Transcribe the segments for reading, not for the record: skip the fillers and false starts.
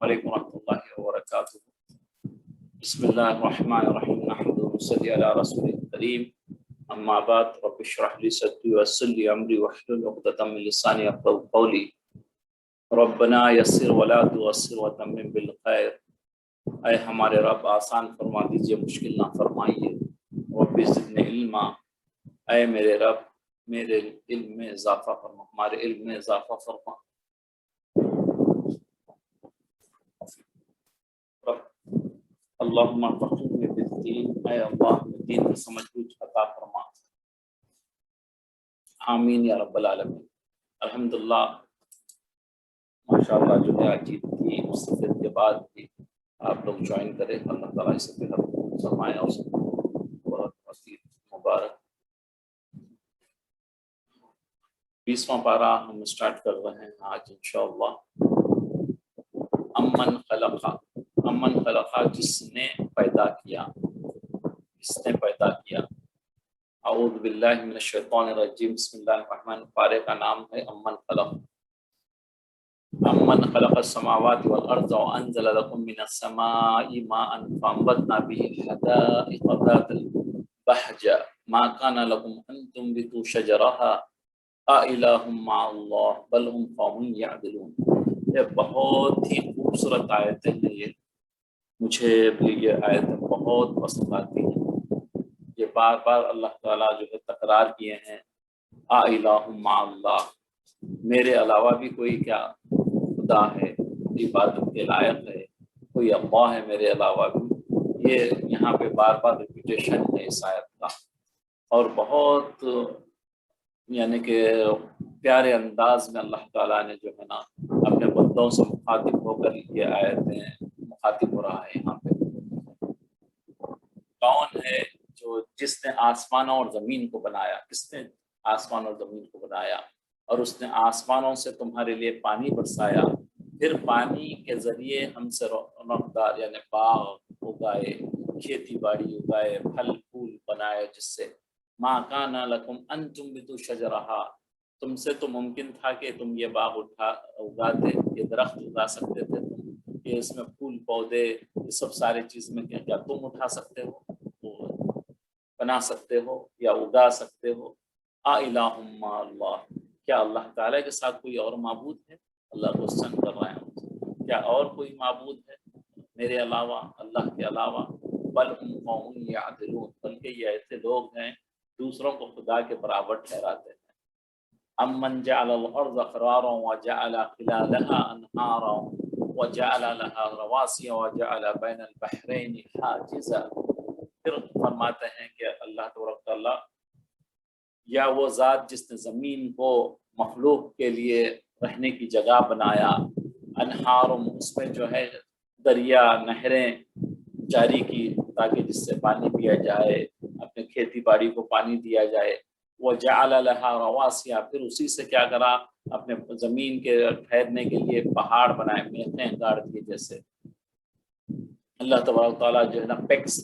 علیکم ورحمۃ اللہ وبرکاتہ۔ بسم اللہ الرحمن الرحیم، نحمد ونصلی علی رسول کریم، اما بعد، رب اشرح لی صدری ویسر لی امری واحلل عقدۃ من لسانی یفقهوا قولی، ربنا یسر ولا تعسر وتمم بالخیر۔ اے ہمارے رب آسان فرما دیجئے، مشکل نہ فرمائیے۔ رب زدنی علما، اے میرے رب میرے علم میں اضافہ فرما، ہمارے علم میں اضافہ فرما۔ اللہم فقہنی فی الدین، اے اللہ دین کی سمجھ بوجھ عطا فرما، آمین یا رب العالمین۔ الحمدللہ، ماشاءاللہ جو ہے عید کی مستفید کے بعد بھی آپ لوگ جوائن کریں، اللہ تعالیٰ اس سے فرمائے اور بہت وسیع مبارک۔ 20واں پارہ ہم اسٹارٹ کر رہے ہیں آج انشاءاللہ۔ امن خلقہ، جس نے پیدا کیا، جس نے پیدا کیا۔ اعوذ باللہ من الشیطان الرجیم، بسم اللہ الرحمن الرحیم۔ پارے کا نام ہے امن خلق۔ امن خلق السماوات والارض وانزل لكم من السماء ماء فانبتنا به حدائق ذات البهجة ما كان لكم ان تنبتوا شجرها أإله مع الله بل هم قوم يعدلون۔ یہ بہت ہی خوبصورت آیتیں ہیں، یہ مجھے بھی یہ آیتیں بہت پسند آتی ہیں۔ یہ بار بار اللہ تعالیٰ جو ہے تکرار کیے ہیں، أإله مع اللہ، میرے علاوہ بھی کوئی کیا خدا ہے، عبادت کے لائق ہے، کوئی اللہ ہے میرے علاوہ بھی۔ یہ یہاں پہ بار بار ریپیٹیشن ہے اس آیت کا، اور بہت یعنی کہ پیارے انداز میں اللہ تعالیٰ نے جو ہے نا اپنے بندوں سے مخاطب ہو کر یہ آیتیں مخاطب ہو رہا ہے۔ یہاں پہ کون ہے جو جس نے آسمانوں اور زمین کو بنایا، کس نے آسمان اور زمین کو بنایا، اور اس نے آسمانوں سے تمہارے لیے پانی برسایا، پھر پانی کے ذریعے ہم سے رونقدار یعنی باغ اگائے، کھیتی باڑی اگائے، پھل پھول بنائے، جس سے ما کان لکم ان تنبتوا شجرہا، تم سے تو ممکن تھا کہ تم یہ باغ اگاتے، یہ درخت اگا سکتے تھے تم، کہ اس میں پھول پودے یہ سب سارے چیز میں کیا تم اٹھا سکتے ہو، بنا سکتے ہو یا اگا سکتے ہو۔ الہ مع اللہ، کیا اللہ تعالیٰ کے ساتھ کوئی اور معبود ہے؟ اللہ کوسچن کر رہے ہیں، کیا اور کوئی معبود ہے میرے علاوہ، اللہ کے علاوہ؟ بل ہم قوم یعدلون، بلکہ یہ ایسے لوگ ہیں دوسروں کو خدا کے برابر ٹھہراتے ہیں۔ امن جعل الارض قرارا وجعل خلالها انہارا وجعل لها رواسي وجعل بین البحرین حاجزا۔ پھر فرماتے ہیں کہ اللہ تبارک تعالیٰ، یا وہ ذات جس نے زمین کو مخلوق کے لیے رہنے کی جگہ بنایا، انہار، اس میں جو ہے دریا نہریں جاری کی تاکہ جس سے پانی پیا جائے، اپنے کھیتی باڑی کو پانی دیا جائے۔ وجعل لها رواسي، پھر اسی سے کیا کرا، اپنے زمین کے ٹھہرنے کے لیے پہاڑ بنائے، میخیں گاڑ دیے، جیسے اللہ تبارک تعالیٰ جو ہے نا پیکس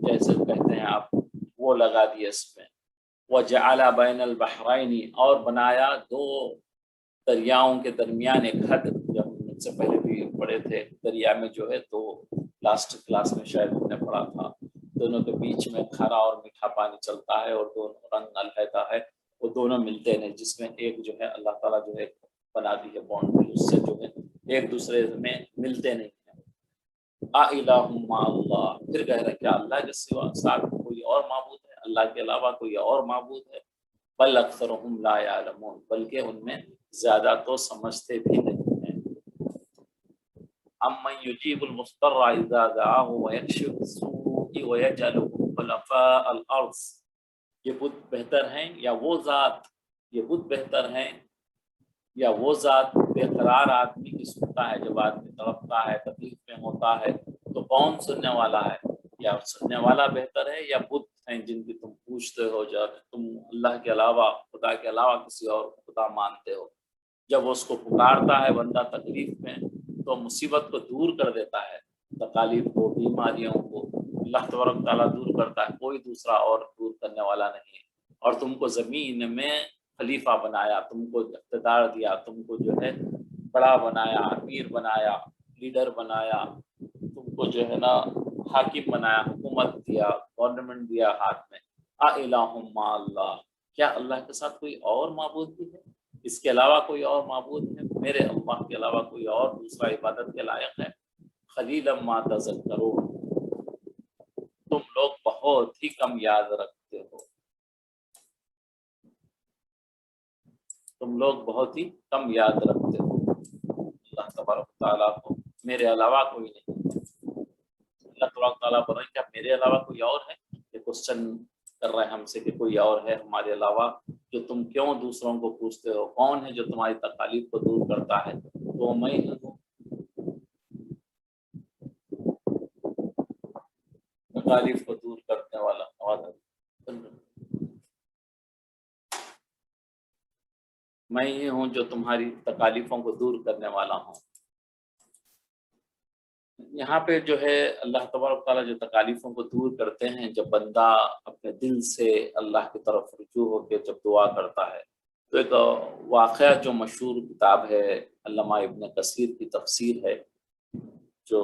جیسے کہتے ہیں آپ، وہ لگا دیے اس میں۔ وجعل بین البحرین، اور بنایا دو دریاؤں کے درمیان ایک حد، جب ہم سے پہلے بھی پڑھے تھے دریا میں جو ہے تو لاسٹ کلاس میں شاید ہم نے پڑھا تھا، دونوں کے بیچ میں کھارا اور میٹھا پانی چلتا ہے، اور دونوں رنگ علیحدہ ہے، وہ دونوں ملتے ہیں، جس میں ایک جو ہے اللہ تعالیٰ جو ہے بنا دی ہے باؤنڈری، اس سے جو ہے ایک دوسرے میں ملتے نہیں ہیں۔ الہ مع اللہ، پھر کہہ رہے کیا اللہ کے سوا ساتھ کوئی اور معبود ہے، اللہ کے علاوہ کوئی اور معبود ہے؟ بل اکثرهم لا یعلمون، بلکہ ان میں زیادہ تو سمجھتے بھی نہیں ہیں۔ امن یجیب المضطر اذا دعاہ ویکشف السوء ویجعلکم خلفاء الارض، یہ بت بہتر ہیں یا وہ ذات، یہ بت بہتر ہیں یا وہ ذات؟ بے قرار آدمی کی سنتا ہے، جب آدمی تڑپتا ہے، تکلیف میں ہوتا ہے، تو کون سننے والا ہے؟ یا سننے والا بہتر ہے یا بت ہیں جن کی تم پوچھتے ہو، جب تم اللہ کے علاوہ، خدا کے علاوہ کسی اور خدا مانتے ہو؟ جب اس کو پکارتا ہے بندہ تکلیف میں، تو مصیبت کو دور کر دیتا ہے، تکالیف کو، بیماریوں کو اللہ تبارک تعالیٰ دور کرتا ہے، کوئی دوسرا اور دور کرنے والا نہیں ہے۔ اور تم کو زمین میں خلیفہ بنایا، تم کو اقتدار دیا، تم کو جو ہے بڑا بنایا، امیر بنایا، لیڈر بنایا، تم کو جو ہے نا حاکم بنایا، حکومت دیا، گورنمنٹ دیا ہاتھ میں، اِلٰہٌ مع اللہ، کیا اللہ کے ساتھ کوئی اور معبود بھی ہے؟ اس کے علاوہ کوئی اور معبود ہے؟ میرے اللہ کے علاوہ کوئی اور دوسرا عبادت کے لائق ہے؟ قلیلا ما تذکرون، تم لوگ بہت ہی کم یاد رکھتے ہو، تم لوگ بہت ہی کم یاد رکھتے ہو۔ اللہ تبارک و تعالیٰ کو میرے علاوہ کوئی نہیں، اللہ تبارک و تعالیٰ بول رہے ہیں کیا میرے علاوہ کوئی اور ہے؟ یہ کوشچن کر رہے ہیں ہم سے کہ کوئی اور ہے ہمارے علاوہ جو تم کیوں دوسروں کو پوچھتے ہو؟ کون ہے جو تمہاری تکالیف کو دور کرتا ہے؟ تو میں ہوں، تکالیف کو دور کرنے والا، میں ہی ہوں جو تمہاری تکالیفوں کو دور کرنے والا ہوں۔ یہاں پہ جو ہے اللہ تبارک تعالیٰ جو تکالیفوں کو دور کرتے ہیں، جب بندہ اپنے دل سے اللہ کی طرف رجوع ہو کے جب دعا کرتا ہے، تو ایک واقعہ جو مشہور کتاب ہے علامہ ابن کثیر کی تفسیر ہے، جو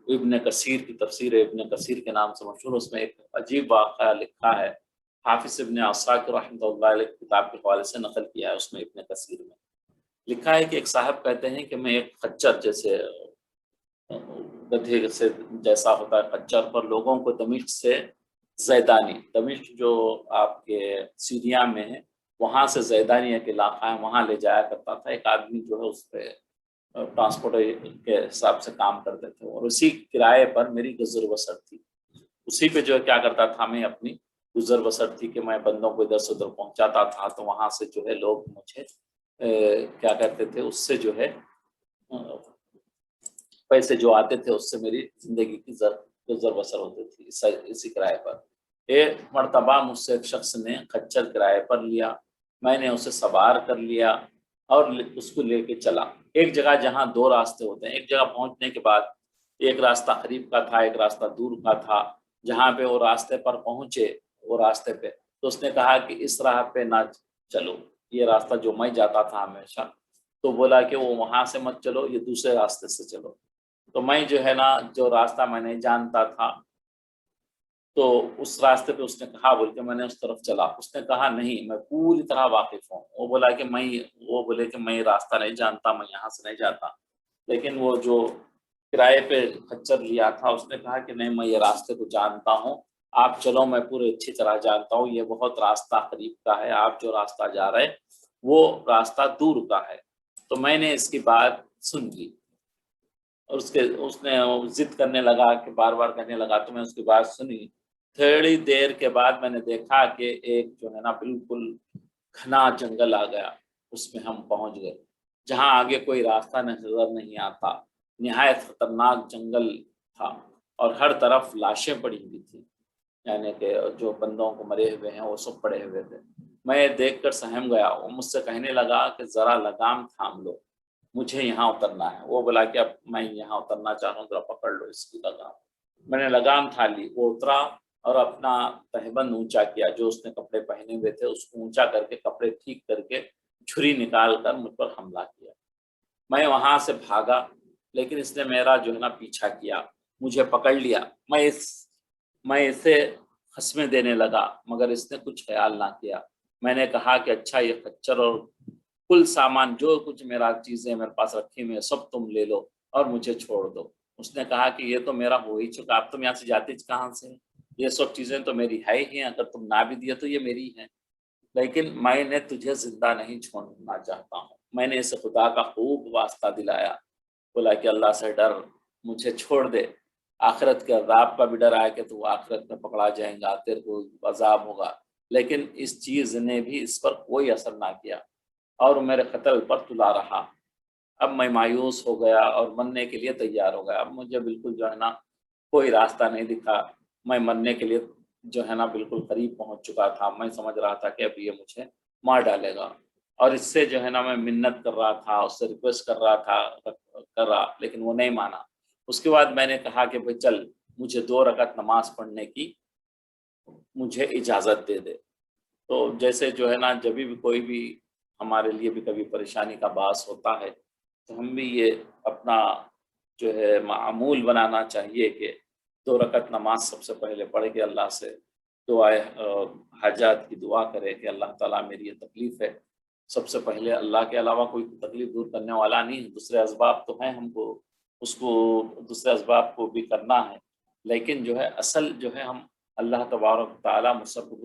ابن کثیر کی تفسیر ہے، ابن کثیر کے نام سے مشہور، اس میں ایک عجیب واقعہ لکھا ہے، حافظ ابن عساکر رحمۃ اللہ علیہ کتاب کے حوالے سے نقل کیا ہے، اس میں ابن کثیر میں لکھا ہے کہ ایک صاحب کہتے ہیں کہ میں ایک خچر، جیسے گدھے سے جیسا ہوتا ہے خچر، پر لوگوں کو دمشق سے زیدانی، دمشق جو آپ کے سیریا میں ہے، وہاں سے زیدانی ایک علاقہ ہے، وہاں لے جایا کرتا تھا۔ ایک آدمی جو ہے اس پہ ٹرانسپورٹ کے حساب سے کام کرتے تھے، اور اسی کرائے پر میری گزر بسر تھی، اسی پہ جو ہے کیا کرتا تھا، میں اپنی گزر بسر تھی کہ میں بندوں کو ادھر سے ادھر پہنچاتا تھا، تو وہاں سے جو ہے لوگ مجھے کیا کرتے تھے، اس سے جو ہے پیسے جو آتے تھے اس سے میری زندگی کی گزر بسر ہوتی تھی اسی کرائے پر۔ ایک مرتبہ مجھ سے ایک شخص نے خچر کرائے پر لیا، میں نے اسے سوار کر لیا اور اس کو لے کے چلا ایک جگہ جہاں دو راستے ہوتے ہیں۔ ایک جگہ پہنچنے کے بعد ایک راستہ قریب کا تھا، ایک راستہ دور کا تھا، جہاں پہ وہ راستے پر پہنچے، وہ راستے پہ تو اس نے کہا کہ اس راہ پہ نہ چلو، یہ راستہ جو میں جاتا تھا ہمیشہ، تو بولا کہ وہ وہاں سے مت چلو، یہ دوسرے راستے سے چلو۔ تو میں جو ہے نا، جو راستہ میں نہیں جانتا تھا، تو اس راستے پہ اس نے کہا بول کے میں نے اس طرف چلا، اس نے کہا نہیں میں پوری طرح واقف ہوں۔ وہ بولا کہ وہ بولے کہ میں راستہ نہیں جانتا، میں یہاں سے نہیں جاتا، لیکن وہ جو کرائے پہ خچر لیا تھا اس نے کہا کہ نہیں میں یہ راستے کو جانتا ہوں، آپ چلو، میں پورے اچھی طرح جانتا ہوں، یہ بہت راستہ قریب کا ہے، آپ جو راستہ جا رہے وہ راستہ دور کا ہے۔ تو میں نے اس کی بات سن لی، اور اس نے ضد کرنے لگا کہ بار بار کہنے لگا، تو میں اس کی بات سنی۔ تھوڑی دیر کے بعد میں نے دیکھا کہ ایک جو ہے نا بالکل گھنا جنگل آ گیا، اس میں ہم پہنچ گئے، جہاں آگے کوئی راستہ نظر نہیں آتا، نہایت خطرناک جنگل تھا، اور ہر طرف لاشیں پڑی ہوئی تھی، یعنی کہ جو بندوں کو مرے ہوئے ہیں وہ سب پڑے ہوئے تھے۔ میں دیکھ کر سہم گیا، وہ مجھ سے کہنے لگا کہ ذرا لگام تھام لو، مجھے یہاں اترنا ہے۔ وہ بولا کہ اب میں یہاں اترنا چاہ رہا ہوں، ذرا پکڑ لو اس کی لگام۔ میں نے لگام تھا لی، وہ اترا اور اپنا تہبند اونچا کیا، جو اس نے کپڑے پہنے ہوئے تھے اس کو اونچا کر کے، کپڑے ٹھیک کر کے، چھری نکال کر مجھ پر حملہ کیا۔ میں وہاں سے بھاگا، لیکن اس نے میرا جو ہے نا پیچھا کیا، مجھے پکڑ لیا۔ میں اسے قسمیں دینے لگا، مگر اس نے کچھ خیال نہ کیا۔ میں نے کہا کہ اچھا، یہ خچر اور کل سامان جو کچھ میرا چیزیں میرے پاس رکھی ہوئی سب تم لے لو اور مجھے چھوڑ دو۔ اس نے کہا کہ یہ تو میرا ہو ہی چکا، اب تم یہاں سے جاتے کہاں سے؟ یہ سب چیزیں تو میری ہے ہی ہیں، اگر تم نہ بھی دیا تو یہ میری ہیں، لیکن میں نے تجھے زندہ نہیں چھوڑنا چاہتا ہوں۔ میں نے اسے خدا کا خوب واسطہ دلایا، بولا کہ اللہ سے ڈر، مجھے چھوڑ دے، آخرت کے عذاب کا بھی ڈر آیا کہ تو آخرت میں پکڑا جائیں گا، تیرے کو عذاب ہوگا، لیکن اس چیز نے بھی اس پر کوئی اثر نہ کیا، اور میرے قتل پر تلا رہا۔ اب میں مایوس ہو گیا اور مرنے کے لیے تیار ہو گیا۔ اب مجھے بالکل جو ہے نا کوئی راستہ نہیں دکھا، میں مرنے کے لیے جو ہے نا بالکل قریب پہنچ چکا تھا۔ میں سمجھ رہا تھا کہ اب یہ مجھے مار ڈالے گا، اور اس سے جو ہے نا میں منت کر رہا تھا، اس سے ریکویسٹ کر رہا، لیکن وہ نہیں مانا۔ اس کے بعد میں نے کہا کہ بھائی چل، مجھے 2 رکعت نماز پڑھنے کی مجھے اجازت دے دے۔ تو جیسے جو ہے نا جب بھی کوئی بھی ہمارے لیے بھی کبھی پریشانی کا باعث ہوتا ہے، تو ہم بھی یہ اپنا جو ہے معمول بنانا چاہیے کہ 2 رکعت نماز سب سے پہلے پڑھ کے اللہ سے دعائے حاجات کی دعا کرے کہ اللہ تعالیٰ میری یہ تکلیف ہے. سب سے پہلے اللہ کے علاوہ کوئی تکلیف دور کرنے والا نہیں ہے. دوسرے اسباب تو ہیں، ہم کو اس کو دوسرے اسباب کو بھی کرنا ہے، لیکن جو ہے اصل جو ہے ہم اللہ تبارک تعالیٰ مسبب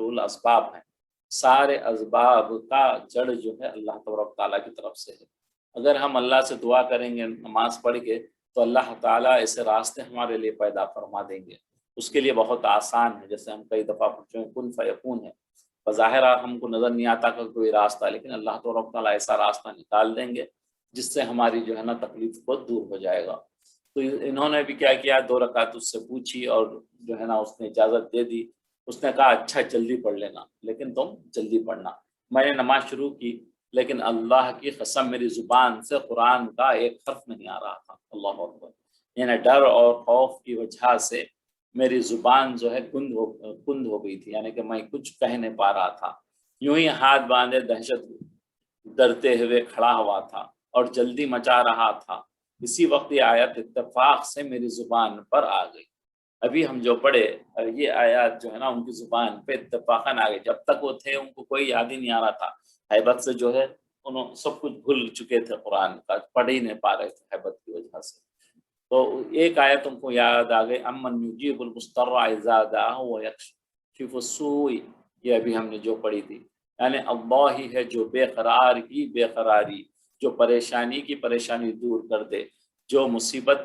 الاسباب ہیں. سارے اسباب کا جڑ جو ہے اللہ تبارک تعالیٰ کی طرف سے ہے. اگر ہم اللہ سے دعا کریں گے نماز پڑھ کے تو اللہ تعالیٰ ایسے راستے ہمارے لیے پیدا فرما دیں گے. اس کے لیے بہت آسان ہے، جیسے ہم کئی دفعہ پوچھیں کن فیکون ہے، بظاہر ہم کو نظر نہیں آتا کہ کوئی راستہ، لیکن اللہ تبارک تعالیٰ ایسا راستہ نکال دیں گے جس سے ہماری جو ہے نا تکلیف کو دور ہو جائے گا. تو انہوں نے بھی کیا کیا، 2 رکعت اس سے پوچھی اور جو ہے نا اس نے اجازت دے دی. اس نے کہا اچھا جلدی پڑھ لینا، لیکن تم جلدی پڑھنا. میں نے نماز شروع کی، لیکن اللہ کی قسم میری زبان سے قرآن کا ایک حرف نہیں آ رہا تھا. اللہ اکبر. یعنی ڈر اور خوف کی وجہ سے میری زبان جو ہے کند ہو گئی تھی، یعنی کہ میں کچھ کہہ نہیں پا رہا تھا. یوں ہی ہاتھ باندھے دہشت ڈرتے ہوئے کھڑا ہوا تھا اور جلدی مچا رہا تھا. اسی وقت یہ آیت اتفاق سے میری زبان پر آ گئی. ابھی ہم جو پڑھے یہ آیات جو ہے نا ان کی زبان پہ اتفاقاً آ گئی. جب تک وہ تھے ان کو کوئی یاد ہی نہیں آ رہا تھا. حیبت سے جو ہے انہوں سب کچھ بھول چکے تھے، قرآن کا پڑھ ہی نہیں پا رہے تھے حیبت کی وجہ سے. تو ایک آیت تم کو یاد آ گئی، امن یجیب المضطر اذا دعاہ ویکشف السوء. یہ ابھی ہم نے جو پڑھی تھی، یعنی اللہ ہی ہے جو بے قرار کی بے قراری، جو پریشانی کی پریشانی دور کر دے، جو مصیبت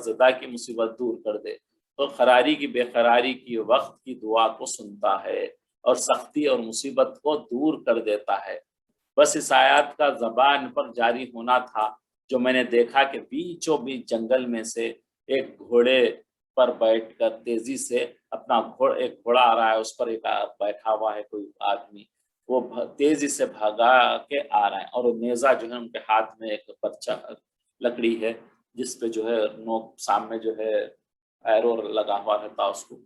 زدہ کی مصیبت دور کر دے. تو قراری کی بے قراری کی وقت کی دعا کو سنتا ہے اور سختی اور مصیبت کو دور کر دیتا ہے. بس اس آیات کا زبان پر جاری ہونا تھا، جو میں نے دیکھا کہ بیچوں بیچ جنگل میں سے ایک گھوڑے پر بیٹھ کر تیزی سے ایک گھوڑا آ رہا ہے، اس پر ایک بیٹھا ہوا ہے کوئی آدمی، وہ تیزی سے بھاگا کے آ رہا ہے، اور وہ نیزہ جو ہے ان کے ہاتھ میں ایک بچہ لکڑی ہے جس پہ جو ہے نوک سامنے جو ہے ایرو لگا ہوا رہتا، اس کو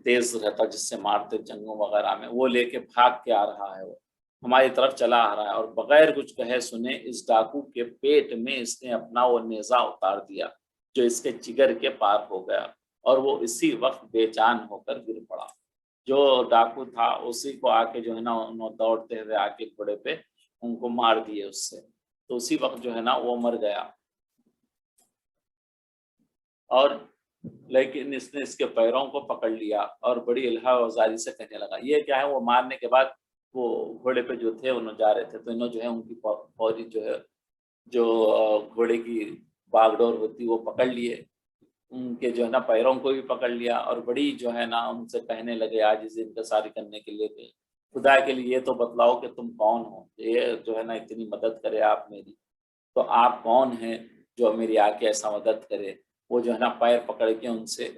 تیز رہتا جس سے مارتے جنگوں وغیرہ میں، وہ لے کے بھاگ کے آ رہا ہے. وہ ہماری طرف چلا آ رہا ہے اور بغیر کچھ کہے سنے اس ڈاکو کے پیٹ میں اس نے اپنا وہ نیزہ اتار دیا جو اس کے جگر کے پار ہو گیا، اور وہ اسی وقت بے جان ہو کر گر پڑا. جو ڈاکو تھا اسی کو آ کے جو ہے نا انہوں دوڑتے ہوئے آ کے گھوڑے پہ ان کو مار دیے اس سے. تو اسی وقت جو ہے نا وہ مر گیا. اور لیکن اس نے اس کے پیروں کو پکڑ لیا اور بڑی الہا وزاری سے کہنے لگا. یہ کیا ہے، وہ مارنے کے بعد وہ گھوڑے پہ جو تھے انہوں جا رہے تھے، تو انہوں جو ہے ان کی فوری جو ہے جو گھوڑے کی باغ ڈور ہوتی وہ پکڑ لیے، ان کے جو ہے نا پیروں کو بھی پکڑ لیا اور بڑی جو ہے نا ان سے کہنے لگے عاجزی انکساری کرنے کے لیے کہ خدا کے لیے یہ تو بتلاؤ کہ تم کون ہو، یہ جو ہے نا اتنی مدد کرے آپ میری، تو آپ کون ہیں جو میری آ کے ایسا مدد کرے. وہ جو ہے نا پیر پکڑ کے ان سے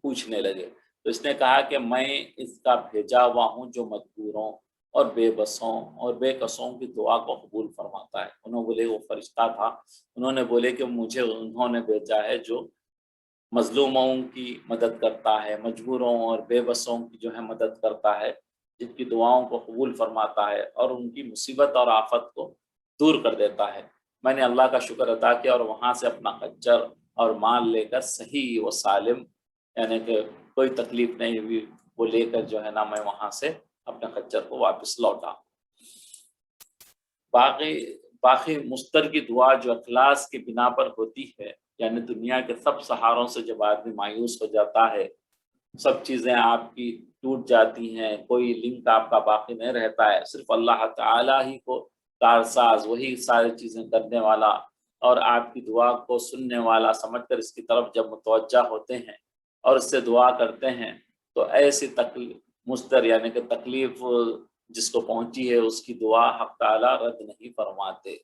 پوچھنے لگے. تو اس نے کہا کہ میں اس کا بھیجا ہوا ہوں جو مجبوروں اور بے بسوں اور بے کسوں کی دعا کو قبول فرماتا ہے. انہوں بولے وہ فرشتہ تھا، انہوں نے بولے کہ مجھے انہوں نے بھیجا ہے جو مظلوموں کی مدد کرتا ہے، مجبوروں اور بے بسوں کی جو ہے مدد کرتا ہے، جن کی دعاؤں کو قبول فرماتا ہے اور ان کی مصیبت اور آفت کو دور کر دیتا ہے. میں نے اللہ کا شکر ادا کیا اور وہاں سے اپنا خچر اور مال لے کر صحیح و سالم، یعنی کہ کوئی تکلیف نہیں ہوئی، وہ لے کر جو ہے نا میں وہاں سے اپنے خچر کو واپس لوٹا. باقی مستر کی دعا جو اخلاص کی بنا پر ہوتی ہے، یعنی دنیا کے سب سہاروں سے جب آدمی مایوس ہو جاتا ہے، سب چیزیں آپ کی ٹوٹ جاتی ہیں، کوئی لنک آپ کا باقی نہیں رہتا ہے، صرف اللہ تعالیٰ ہی کو کارساز، وہی ساری چیزیں کرنے والا اور آپ کی دعا کو سننے والا سمجھ کر اس کی طرف جب متوجہ ہوتے ہیں اور اس سے دعا کرتے ہیں، تو ایسی مستر یعنی کہ تکلیف جس کو پہنچی ہے اس کی دعا حق تعالیٰ رد نہیں فرماتے.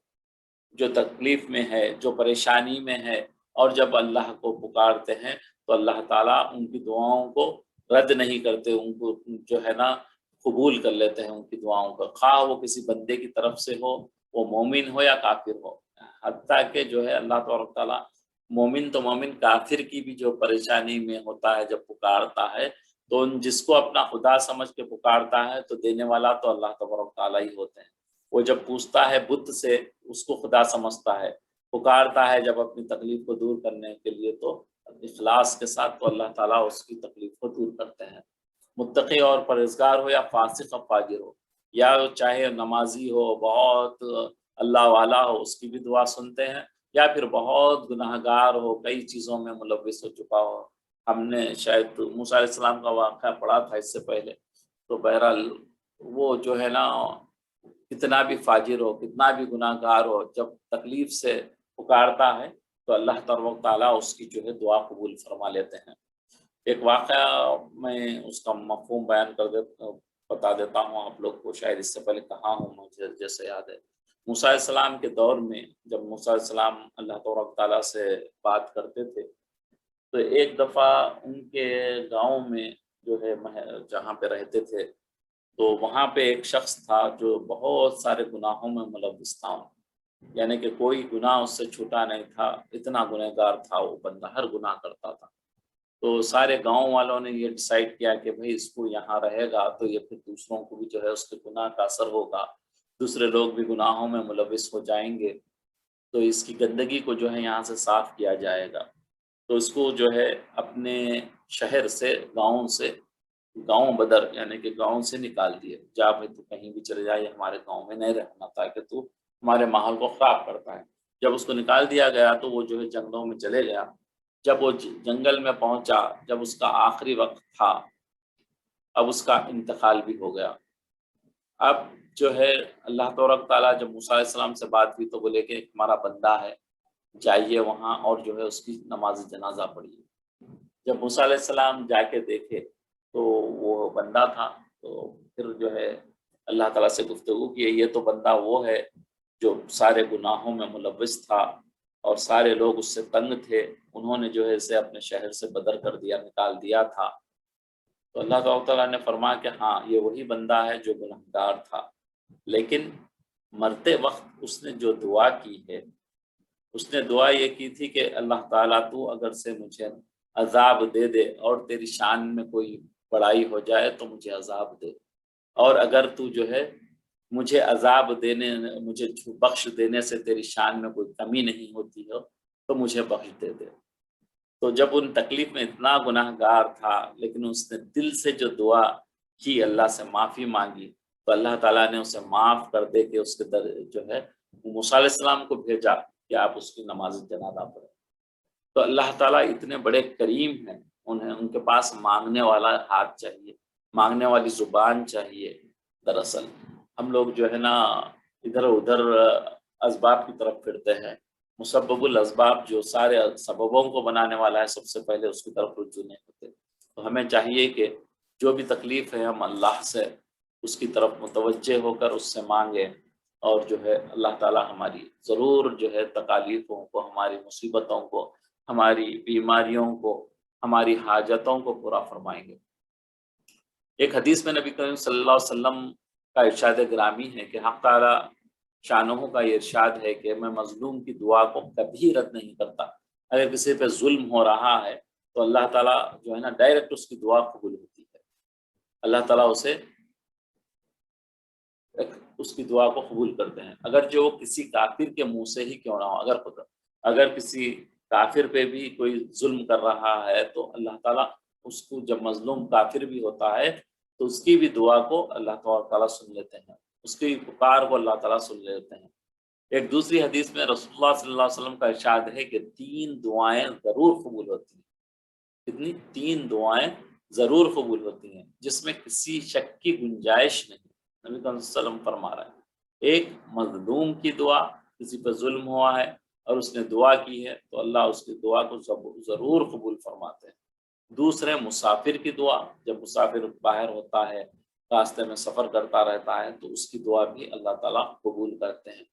جو تکلیف میں ہے، جو پریشانی میں ہے، اور جب اللہ کو پکارتے ہیں تو اللہ تعالیٰ ان کی دعاؤں کو رد نہیں کرتے، ان کو جو ہے نا قبول کر لیتے ہیں ان کی دعاؤں کا، خواہ وہ کسی بندے کی طرف سے ہو، وہ مومن ہو یا کافر ہو. حتیٰ کہ جو ہے اللہ تبارک تعالیٰ مومن تو مومن، کافر کی بھی جو پریشانی میں ہوتا ہے جب پکارتا ہے تو جس کو اپنا خدا سمجھ کے پکارتا ہے تو دینے والا تو اللہ تبارک تعالیٰ ہی ہوتے ہیں. وہ جب پوچھتا ہے بت سے اس کو خدا سمجھتا ہے، پکارتا ہے جب اپنی تکلیف کو دور کرنے کے لیے تو اخلاص کے ساتھ تو اللہ تعالیٰ اس کی تکلیف کو دور کرتے ہیں. متقی اور پرہیزگار ہو یا فاسق اور فاجر ہو، یا چاہے نمازی ہو، بہت اللہ والا ہو، اس کی بھی دعا سنتے ہیں، یا پھر بہت گناہ گار ہو، کئی چیزوں میں ملوث ہو چکا ہو. ہم نے شاید موسیٰ علیہ السلام کا واقعہ پڑھا تھا اس سے پہلے. تو بہرحال وہ جو ہے نا کتنا بھی فاجر ہو، کتنا بھی گناہ گار ہو، جب تکلیف سے پکارتا ہے تو اللہ تبارک تعالیٰ اس کی جو ہے دعا قبول فرما لیتے ہیں. ایک واقعہ میں اس کا مفہوم بیان بتا دیتا ہوں آپ لوگ کو، شاید اس سے پہلے کہا ہوں، مجھے جیسے یاد ہے. موسیٰ علیہ السلام کے دور میں جب موسیٰ علیہ السلام اللہ تبارک تعالیٰ سے بات کرتے تھے تو ایک دفعہ ان کے گاؤں میں جو ہے جہاں پہ رہتے تھے تو وہاں پہ ایک شخص تھا جو بہت سارے گناہوں میں ملوث تھا، یعنی کہ کوئی گناہ اس سے چھوٹا نہیں تھا، اتنا گنہگار تھا وہ بندہ، ہر گناہ کرتا تھا. تو سارے گاؤں والوں نے یہ ڈیسائیڈ کیا کہ بھئی اس کو یہاں رہے گا تو یہ پھر دوسروں کو بھی جو ہے اس کے گناہ کا اثر ہوگا، دوسرے لوگ بھی گناہوں میں ملوث ہو جائیں گے، تو اس کی گندگی کو جو ہے یہاں سے صاف کیا جائے گا. تو اس کو جو ہے اپنے شہر سے، گاؤں بدر یعنی کہ گاؤں سے نکال دیے، جا بھائی تو کہیں بھی چلے جائے، ہمارے گاؤں میں نہیں رہنا تاکہ تو ہمارے ماحول کو خراب کرتا ہے. جب اس کو نکال دیا گیا تو وہ جو ہے جنگلوں میں چلے گیا. جب وہ جنگل میں پہنچا، جب اس کا آخری وقت تھا، اب اس کا انتقال بھی ہو گیا. اب جو ہے اللہ تبارک تعالیٰ جب موسیٰ علیہ السلام سے بات کی تو بولے کہ ہمارا بندہ ہے، جائیے وہاں اور جو ہے اس کی نماز جنازہ پڑھیے. جب موسیٰ علیہ السلام جا کے دیکھے تو وہ بندہ تھا، تو پھر جو ہے اللہ تعالیٰ سے گفتگو کی، یہ تو بندہ وہ ہے جو سارے گناہوں میں ملوث تھا اور سارے لوگ اس سے تنگ تھے، انہوں نے جو ہے اسے اپنے شہر سے بدر کر دیا، نکال دیا تھا. تو اللہ تعالیٰ نے فرمایا کہ ہاں یہ وہی بندہ ہے جو گنہگار تھا، لیکن مرتے وقت اس نے جو دعا کی ہے، اس نے دعا یہ کی تھی کہ اللہ تعالیٰ تو اگر سے مجھے عذاب دے دے اور تیری شان میں کوئی بڑائی ہو جائے تو مجھے عذاب دے، اور اگر تو جو ہے مجھے عذاب دینے، مجھے بخش دینے سے تیری شان میں کوئی کمی نہیں ہوتی ہو تو مجھے بخش دے دے. تو جب ان تکلیف میں اتنا گناہ گار تھا لیکن اس نے دل سے جو دعا کی، اللہ سے معافی مانگی، تو اللہ تعالیٰ نے اسے معاف کر دے کہ اس کے جو ہے موسیٰ علیہ السلام کو بھیجا کہ آپ اس کی نماز جنازہ پڑھیں. تو اللہ تعالیٰ اتنے بڑے کریم ہیں، ان کے پاس مانگنے والا ہاتھ چاہیے، مانگنے والی زبان چاہیے. دراصل ہم لوگ جو ہے نا ادھر ادھر اسباب کی طرف پھرتے ہیں، مسبب الاسباب جو سارے سببوں کو بنانے والا ہے سب سے پہلے اس کی طرف رجوع نہیں ہوتے. تو ہمیں چاہیے کہ جو بھی تکلیف ہے ہم اللہ سے اس کی طرف متوجہ ہو کر اس سے مانگیں، اور جو ہے اللہ تعالیٰ ہماری ضرور جو ہے تکالیفوں کو، ہماری مصیبتوں کو، ہماری بیماریوں کو، ہماری حاجتوں کو پورا فرمائیں گے. ایک حدیث میں نبی کریم صلی اللہ علیہ وسلم کا ارشاد گرامی ہے کہ حق تعالیٰ شانہ کا یہ ارشاد ہے کہ میں مظلوم کی دعا کو کبھی رد نہیں کرتا. اگر کسی پہ ظلم ہو رہا ہے تو اللہ تعالیٰ جو ہے نا ڈائریکٹ اس کی دعا قبول ہوتی ہے، اللہ تعالیٰ اس کی دعا کو قبول کرتے ہیں، اگر جو کسی کافر کے منہ سے ہی کیوں نہ ہو. اگر کسی کافر پہ بھی کوئی ظلم کر رہا ہے تو اللہ تعالیٰ اس کو، جب مظلوم کافر بھی ہوتا ہے تو اس کی بھی دعا کو اللہ تعالیٰ سن لیتے ہیں، اس کی پکار کو اللہ تعالیٰ سن لیتے ہیں. ایک دوسری حدیث میں رسول اللہ صلی اللہ علیہ وسلم کا ارشاد ہے کہ 3 دعائیں ضرور قبول ہوتی ہیں. کتنی؟ 3 دعائیں ضرور قبول ہوتی ہیں جس میں کسی شک کی گنجائش نہیں. نبی صلی اللہ علیہ وسلم فرما رہا ہے، ایک مظلوم کی دعا، کسی پہ ظلم ہوا ہے اور اس نے دعا کی ہے تو اللہ اس کی دعا کو ضرور قبول فرماتے ہیں. دوسرے مسافر کی دعا، جب مسافر باہر ہوتا ہے، راستے میں سفر کرتا رہتا ہے تو اس کی دعا بھی اللہ تعالیٰ قبول کرتے ہیں.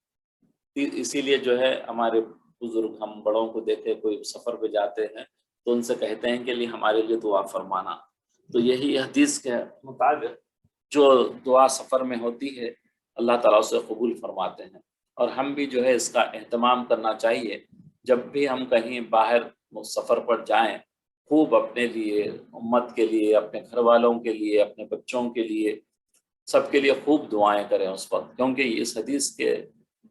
اسی لیے جو ہے ہمارے بزرگ، ہم بڑوں کو دیکھے کوئی سفر پہ جاتے ہیں تو ان سے کہتے ہیں کہ ہمارے لیے دعا فرمانا. تو یہی حدیث کے مطابق جو دعا سفر میں ہوتی ہے اللہ تعالیٰ اسے قبول فرماتے ہیں. اور ہم بھی جو ہے اس کا اہتمام کرنا چاہیے، جب بھی ہم کہیں باہر سفر پر جائیں خوب اپنے لیے، امت کے لیے، اپنے گھر والوں کے لیے، اپنے بچوں کے لیے، سب کے لیے خوب دعائیں کریں اس وقت، کیونکہ اس حدیث کے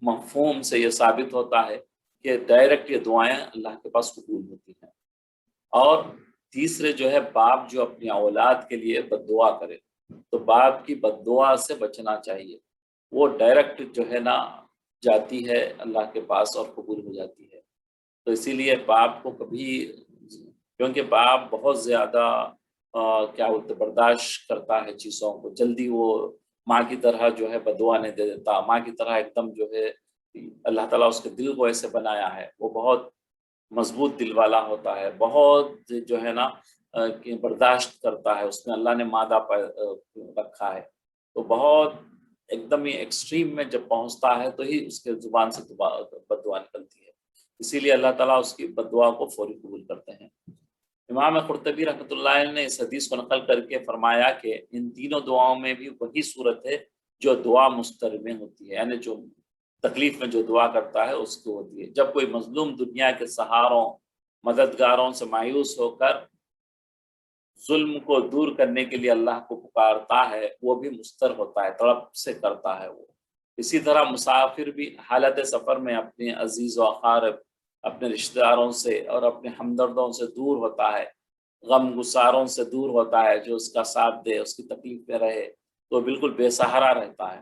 مفہوم سے یہ ثابت ہوتا ہے کہ ڈائریکٹ یہ دعائیں اللہ کے پاس قبول ہوتی ہیں۔ اور تیسرے جو ہے باپ جو اپنی اولاد کے لیے بد دعا کرے، تو باپ کی بد دعا سے بچنا چاہیے، وہ ڈائریکٹ جو ہے نا جاتی ہے اللہ کے پاس اور قبول ہو جاتی ہے۔ تو اسی لیے باپ کو کبھی، کیونکہ باپ بہت زیادہ کیا بولتے برداشت کرتا ہے چیزوں کو، جلدی وہ ماں کی طرح جو ہے بدعا نہیں دے دیتا، ماں کی طرح ایک دم جو ہے اللہ تعالیٰ اس کے دل کو ایسے بنایا ہے، وہ بہت مضبوط دل والا ہوتا ہے، بہت جو ہے نا کہ برداشت کرتا ہے، اس میں اللہ نے مادہ رکھا ہے، تو بہت ایک دم ہی ایکسٹریم میں جب پہنچتا ہے تو ہی اس کے زبان سے بدعا نکلتی ہے، اسی لیے اللہ تعالیٰ اس کی بدعا کو فوری قبول کرتے ہیں۔ امام قرطبی رحمۃ اللہ علیہ نے اس حدیث کو نقل کر کے فرمایا کہ ان تینوں دعاؤں میں بھی وہی صورت ہے جو دعا مضطر میں ہوتی ہے، یعنی جو تکلیف میں جو دعا کرتا ہے اس کو ہوتی ہے۔ جب کوئی مظلوم دنیا کے سہاروں، مددگاروں سے مایوس ہو کر ظلم کو دور کرنے کے لیے اللہ کو پکارتا ہے، وہ بھی مضطر ہوتا ہے، تڑپ سے کرتا ہے وہ۔ اسی طرح مسافر بھی حالت سفر میں اپنے عزیز و اقارب، اپنے رشتہ داروں سے اور اپنے ہمدردوں سے دور ہوتا ہے، غم گساروں سے دور ہوتا ہے، جو اس کا ساتھ دے، اس کی تکلیف میں رہے، تو بالکل بے سہارا رہتا ہے،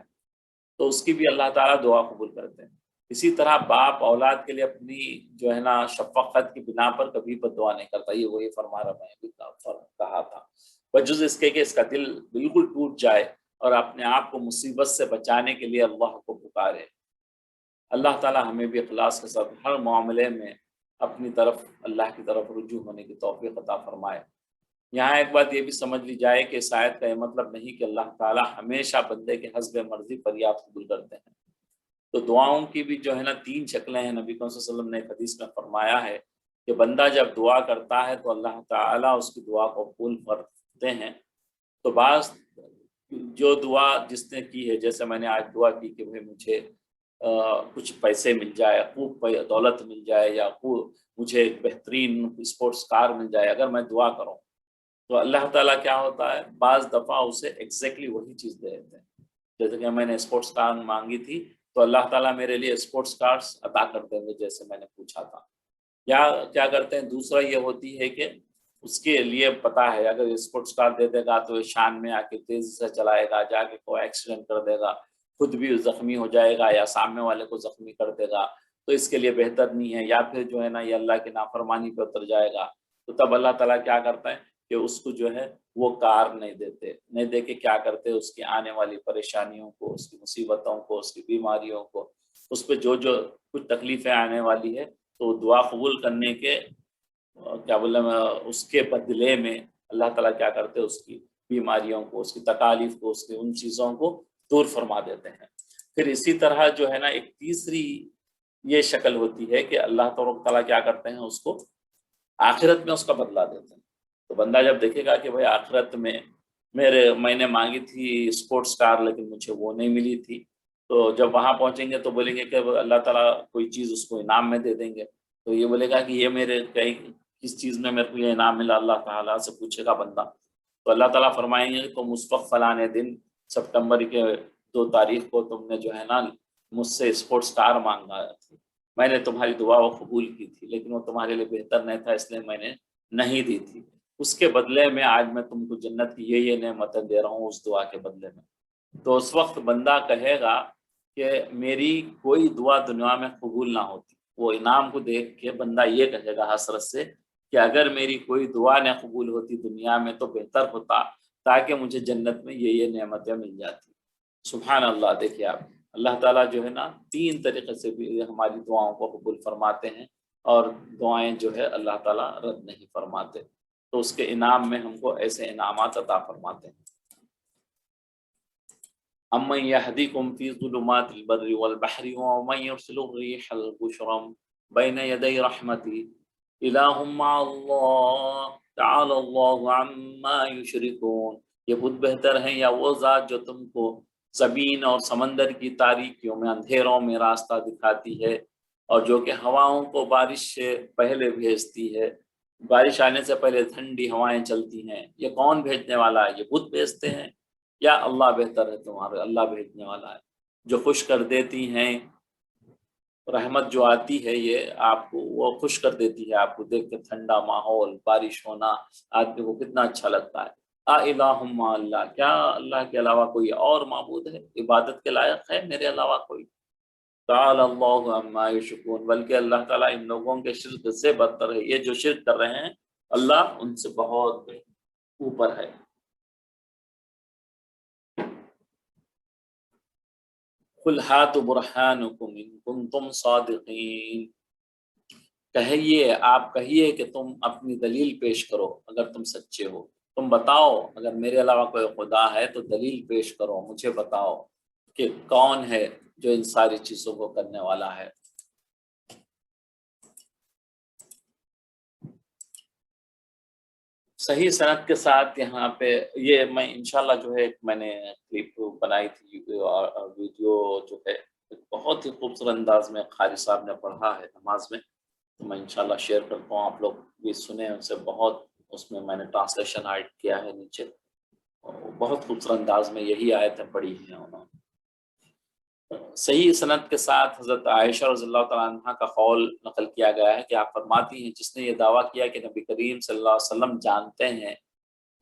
تو اس کی بھی اللہ تعالیٰ دعا قبول کرتے ہیں۔ اسی طرح باپ اولاد کے لیے اپنی جو ہے نا شفقت کی بنا پر کبھی بد دعا نہیں کرتا، یہ وہی فرما رہا میں بھی کہا تھا، بجز اس کے کہ اس کا دل بالکل ٹوٹ جائے اور اپنے آپ کو مصیبت سے بچانے کے لیے اللہ کو پکارے۔ اللہ تعالیٰ ہمیں بھی اخلاص کے ساتھ ہر معاملے میں اپنی طرف اللہ کی طرف رجوع ہونے کی توفیق عطا فرمائے۔ یہاں ایک بات یہ بھی سمجھ لی جائے کہ اس آیت کا یہ مطلب نہیں کہ اللہ تعالیٰ ہمیشہ بندے کے حسب مرضی فریاد قبول کرتے ہیں، تو دعاؤں کی بھی جو ہے نا 3 شکلیں ہیں۔ نبی کریم صلی اللہ علیہ وسلم نے ایک حدیث میں فرمایا ہے کہ بندہ جب دعا کرتا ہے تو اللہ تعالیٰ اس کی دعا کو قبول کرتے ہیں، تو بعض جو دعا جس نے کی ہے، جیسے میں نے آج دعا کی کہ بھائی مجھے کچھ پیسے مل جائے، خوب دولت مل جائے، یا خوب مجھے ایک بہترین اسپورٹس کار مل جائے، اگر میں دعا کروں تو اللہ تعالیٰ کیا ہوتا ہے بعض دفعہ اسے ایگزیکٹلی وہی چیز دے دیتے ہیں۔ جیسے کہ میں نے اسپورٹس کار مانگی تھی تو اللہ تعالیٰ میرے لیے اسپورٹس کارز عطا کر دیں گے جیسے میں نے پوچھا تھا۔ یا کیا کرتے ہیں، دوسرا یہ ہوتی ہے کہ اس کے لیے پتا ہے اگر اسپورٹس کار دے دے گا تو یہ شان میں آ کے تیزی سے چلائے گا، جا کے کوئی ایکسیڈنٹ کر دے گا، خود بھی زخمی ہو جائے گا یا سامنے والے کو زخمی کر دے گا، تو اس کے لیے بہتر نہیں ہے، یا پھر جو ہے نا یہ اللہ کی نافرمانی پہ اتر جائے گا، تو تب اللہ تعالیٰ کیا کرتا ہے کہ اس کو جو ہے وہ کار نہیں دے کے کیا کرتے اس کی آنے والی پریشانیوں کو، اس کی مصیبتوں کو، اس کی بیماریوں کو، اس پہ جو کچھ تکلیفیں آنے والی ہے، تو دعا قبول کرنے کے کیا بولے اس کے بدلے میں اللہ تعالیٰ کیا کرتے اس کی بیماریوں کو، اس کی تکالیف کو، اس کی ان چیزوں کو دور فرما دیتے ہیں۔ پھر اسی طرح جو ہے نا ایک تیسری یہ شکل ہوتی ہے کہ اللہ تعالیٰ کیا کرتے ہیں اس کو آخرت میں اس کا بدلہ دیتے ہیں۔ تو بندہ جب دیکھے گا کہ بھائی آخرت میں میں نے مانگی تھی اسپورٹس کار لیکن مجھے وہ نہیں ملی تھی، تو جب وہاں پہنچیں گے تو بولیں گے کہ اللہ تعالیٰ کوئی چیز اس کو انعام میں دے دیں گے، تو یہ بولے گا کہ یہ میرے کس چیز میں میرے کو یہ انعام ملا، اللہ تعالیٰ سے پوچھے گا بندہ، تو اللہ تعالیٰ فرمائیں گے تم اس وقت فلاں دن سپٹمبر کے 2 تاریخ کو تم نے جو ہے نا مجھ سے اسپورٹس کار مانگا تھی، میں نے تمہاری دعا وہ قبول کی تھی لیکن وہ تمہارے لیے بہتر نہیں تھا اس لیے میں نے نہیں دی تھی، اس کے بدلے میں آج میں تم کو جنت کی یہ نعمتیں دے رہا ہوں اس دعا کے بدلے میں۔ تو اس وقت بندہ کہے گا کہ میری کوئی دعا دنیا میں قبول نہ ہوتی، وہ انعام کو دیکھ کے بندہ یہ کہے گا حسرت سے کہ اگر میری کوئی دعا نہ قبول ہوتی دنیا میں تو بہتر ہوتا، تاکہ مجھے جنت میں یہ نعمتیں مل جاتی۔ سبحان اللہ، دیکھیے آپ، اللہ تعالیٰ جو ہے نا 3 طریقے سے بھی ہماری دعاؤں کو قبول فرماتے ہیں، اور دعائیں جو ہے اللہ تعالیٰ رد نہیں فرماتے، تو اس کے انعام میں ہم کو ایسے انعامات عطا فرماتے ہیں۔ امن یہدیکم فی ظلمات البر والبحر ومن یرسل الريح البشرا بین یدی رحمتی الہ مع اللہ تعالی اللہ عما یشرکون، یہ بہت بہتر ہیں یا وہ ذات جو تم کو زمین اور سمندر کی تاریکیوں میں، اندھیروں میں راستہ دکھاتی ہے، اور جو کہ ہواؤں کو بارش سے پہلے بھیجتی ہے، بارش آنے سے پہلے ٹھنڈی ہوائیں چلتی ہیں، یہ کون بھیجنے والا ہے؟ یہ بت بھیجتے ہیں یا اللہ بہتر ہے تمہارے؟ اللہ بھیجنے والا ہے جو خوش کر دیتی ہیں، رحمت جو آتی ہے یہ آپ کو وہ خوش کر دیتی ہے، آپ کو دیکھ کے ٹھنڈا ماحول، بارش ہونا آدمی کو کتنا اچھا لگتا ہے۔ الہ مع اللہ، کیا اللہ کے علاوہ کوئی اور معبود ہے، عبادت کے لائق ہے میرے علاوہ کوئی؟ تعالی اللہ عما یشرکون، بلکہ اللہ تعالیٰ ان لوگوں کے شرک سے بدتر ہے، یہ جو شرک کر رہے ہیں اللہ ان سے بہت اوپر ہے۔ قل ہاتوا برہانکم ان کنتم صادقین، کہیے آپ کہیے کہ تم اپنی دلیل پیش کرو اگر تم سچے ہو، تم بتاؤ اگر میرے علاوہ کوئی خدا ہے تو دلیل پیش کرو، مجھے بتاؤ کہ کون ہے جو ان ساری چیزوں کو کرنے والا ہے۔ صحیح سند کے ساتھ یہاں پہ یہ میں انشاءاللہ جو ہے میں نے کلپ بنائی تھی، ویڈیو جو ہے بہت ہی خوبصورت انداز میں قاری صاحب نے پڑھا ہے نماز میں، تو میں انشاءاللہ شیئر کرتا ہوں، آپ لوگ بھی سنیں ان سے، بہت اس میں نے ٹرانسلیشن ایڈ کیا ہے نیچے، بہت خوبصورت انداز میں یہی آیتیں پڑھی ہیں انہوں نے۔ صحیح سند کے ساتھ حضرت عائشہ رضی اللہ تعالیٰ عنہ کا قول نقل کیا گیا ہے کہ آپ فرماتی ہیں جس نے یہ دعویٰ کیا کہ نبی کریم صلی اللہ علیہ وسلم جانتے ہیں،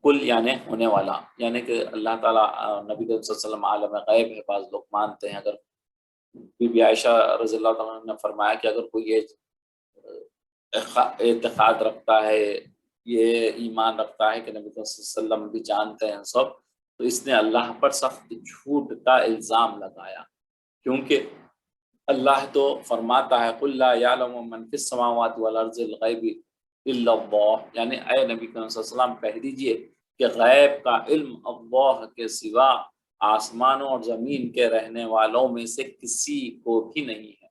کل یعنی ہونے والا، یعنی کہ اللہ تعالیٰ نبی کریم صلی اللہ علیہ وسلم عالم غیب ہے، بعض لوگ مانتے ہیں، اگر بی بی عائشہ رضی اللہ تعالیٰ عنہ نے فرمایا کہ اگر کوئی یہ اعتقاد رکھتا ہے، یہ ایمان رکھتا ہے کہ نبی کریم صلی اللہ علیہ وسلم بھی جانتے ہیں سب، تو اس نے اللہ پر سخت جھوٹ کا الزام لگایا، کیونکہ اللہ تو فرماتا ہے قل لا یعلم من فی السماوات والارض الغیب الا اللہ، یعنی اے نبی کریم صلی اللہ علیہ وسلم کہہ دیجئے کہ غیب کا علم اللہ کے سوا آسمانوں اور زمین کے رہنے والوں میں سے کسی کو بھی نہیں ہے،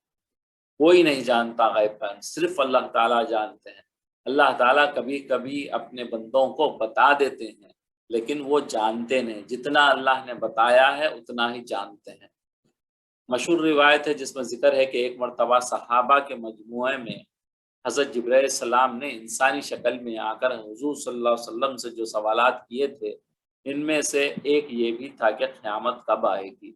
کوئی نہیں جانتا غیب کا علم، صرف اللہ تعالیٰ جانتے ہیں۔ اللہ تعالیٰ کبھی کبھی اپنے بندوں کو بتا دیتے ہیں لیکن وہ جانتے نہیں، جتنا اللہ نے بتایا ہے اتنا ہی جانتے ہیں۔ مشہور روایت ہے جس میں ذکر ہے کہ ایک مرتبہ صحابہ کے مجموعے میں حضرت جبرائیل علیہ السلام نے انسانی شکل میں آ کر حضور صلی اللہ علیہ وسلم سے جو سوالات کیے تھے، ان میں سے ایک یہ بھی تھا کہ قیامت کب آئے گی،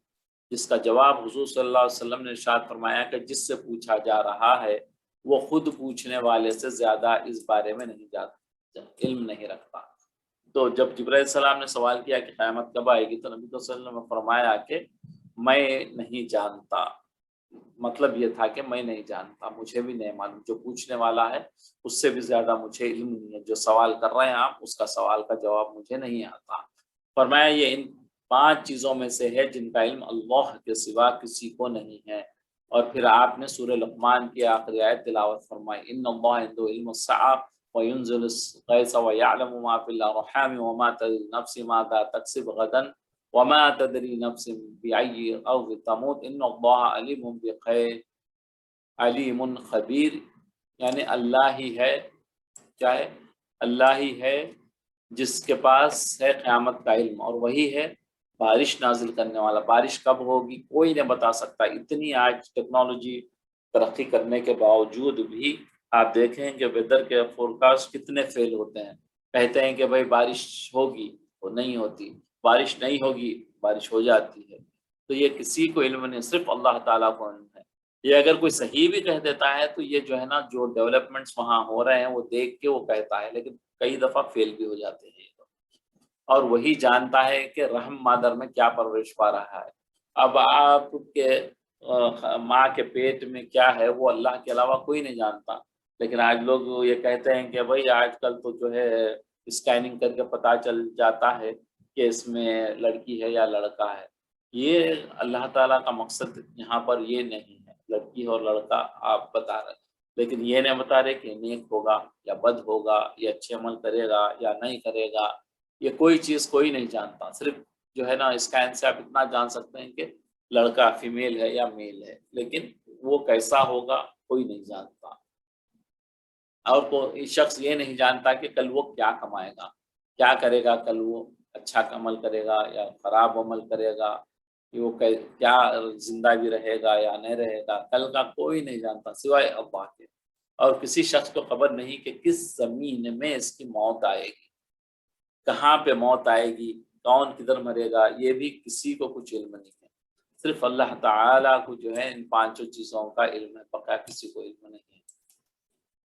جس کا جواب حضور صلی اللہ علیہ وسلم نے ارشاد فرمایا کہ جس سے پوچھا جا رہا ہے وہ خود پوچھنے والے سے زیادہ اس بارے میں نہیں جانتا، علم نہیں رکھتا۔ تو جب جبرائیل علیہ السلام نے سوال کیا کہ قیامت کب آئے گی، تو نبی صلی اللہ علیہ وسلم نے فرمایا کہ میں نہیں جانتا، مطلب یہ تھا کہ میں نہیں جانتا، مجھے بھی نہیں معلوم، جو پوچھنے والا ہے اس سے بھی زیادہ مجھے علم نہیں ہے، جو سوال کر رہے ہیں آپ اس کا سوال کا جواب مجھے نہیں آتا۔ فرمایا یہ ان 5 چیزوں میں سے ہے جن کا علم اللہ کے سوا کسی کو نہیں ہے، اور پھر آپ نے سورہ لقمان کی آخری آیت تلاوت فرمائی، ان اللہ عنده علم الساعة وينزل الغيث ويعلم ما في الارحام وما تدري نفس ماذا تكسب غدا وما تدری نفس بأي أرض تموت ان اللہ علیم بخیر علیم خبیر، یعنی اللہ ہی ہے، کیا ہے؟ اللہ ہی ہے جس کے پاس ہے قیامت کا علم، اور وہی ہے بارش نازل کرنے والا، بارش کب ہوگی کوئی نہیں بتا سکتا۔ اتنی آج ٹیکنالوجی ترقی کرنے کے باوجود بھی آپ دیکھیں کہ ویدر کے فورکاسٹ کتنے فیل ہوتے ہیں، کہتے ہیں کہ بھائی بارش ہوگی، وہ نہیں ہوتی، بارش نہیں ہوگی، بارش ہو جاتی ہے۔ تو یہ کسی کو علم نہیں، صرف اللہ تعالیٰ کو علم ہے۔ یہ اگر کوئی صحیح بھی کہہ دیتا ہے تو یہ جو ہے نا جو ڈیولپمنٹس وہاں ہو رہے ہیں وہ دیکھ کے وہ کہتا ہے، لیکن کئی دفعہ فیل بھی ہو جاتے ہیں، اور وہی جانتا ہے کہ رحم مادر میں کیا پرورش پا رہا ہے۔ اب آپ کے ماں کے پیٹ میں کیا ہے وہ اللہ کے علاوہ کوئی نہیں جانتا، لیکن آج لوگ یہ کہتے ہیں کہ بھائی آج کل تو جو ہے اسکیننگ کر کے پتہ چل جاتا ہے کہ اس میں لڑکی ہے یا لڑکا ہے۔ یہ اللہ تعالیٰ کا مقصد یہاں پر یہ نہیں ہے لڑکی اور لڑکا آپ بتا رہے، لیکن یہ نہیں بتا رہے کہ نیک ہوگا یا بد ہوگا، یا اچھے عمل کرے گا یا نہیں کرے گا، یہ کوئی چیز کوئی نہیں جانتا۔ صرف جو ہے نا اسکین سے آپ اتنا جان سکتے ہیں کہ لڑکا فیمیل ہے یا میل ہے، لیکن وہ کیسا ہوگا کوئی نہیں جانتا، اور کوئی شخص یہ نہیں جانتا کہ کل وہ کیا کمائے گا، کیا کرے گا، کل وہ اچھا عمل کرے گا یا خراب عمل کرے گا، کہ وہ کیا زندہ بھی رہے گا یا نہیں رہے گا، کل کا کوئی نہیں جانتا سوائے اللہ کے۔ اور کسی شخص کو خبر نہیں کہ کس زمین میں اس کی موت آئے گی، کہاں پہ موت آئے گی، کون کدھر مرے گا، یہ بھی کسی کو کچھ علم نہیں ہے، صرف اللہ تعالیٰ کو جو ہے ان پانچوں چیزوں کا علم ہے، بقیہ کسی کو علم نہیں ہے۔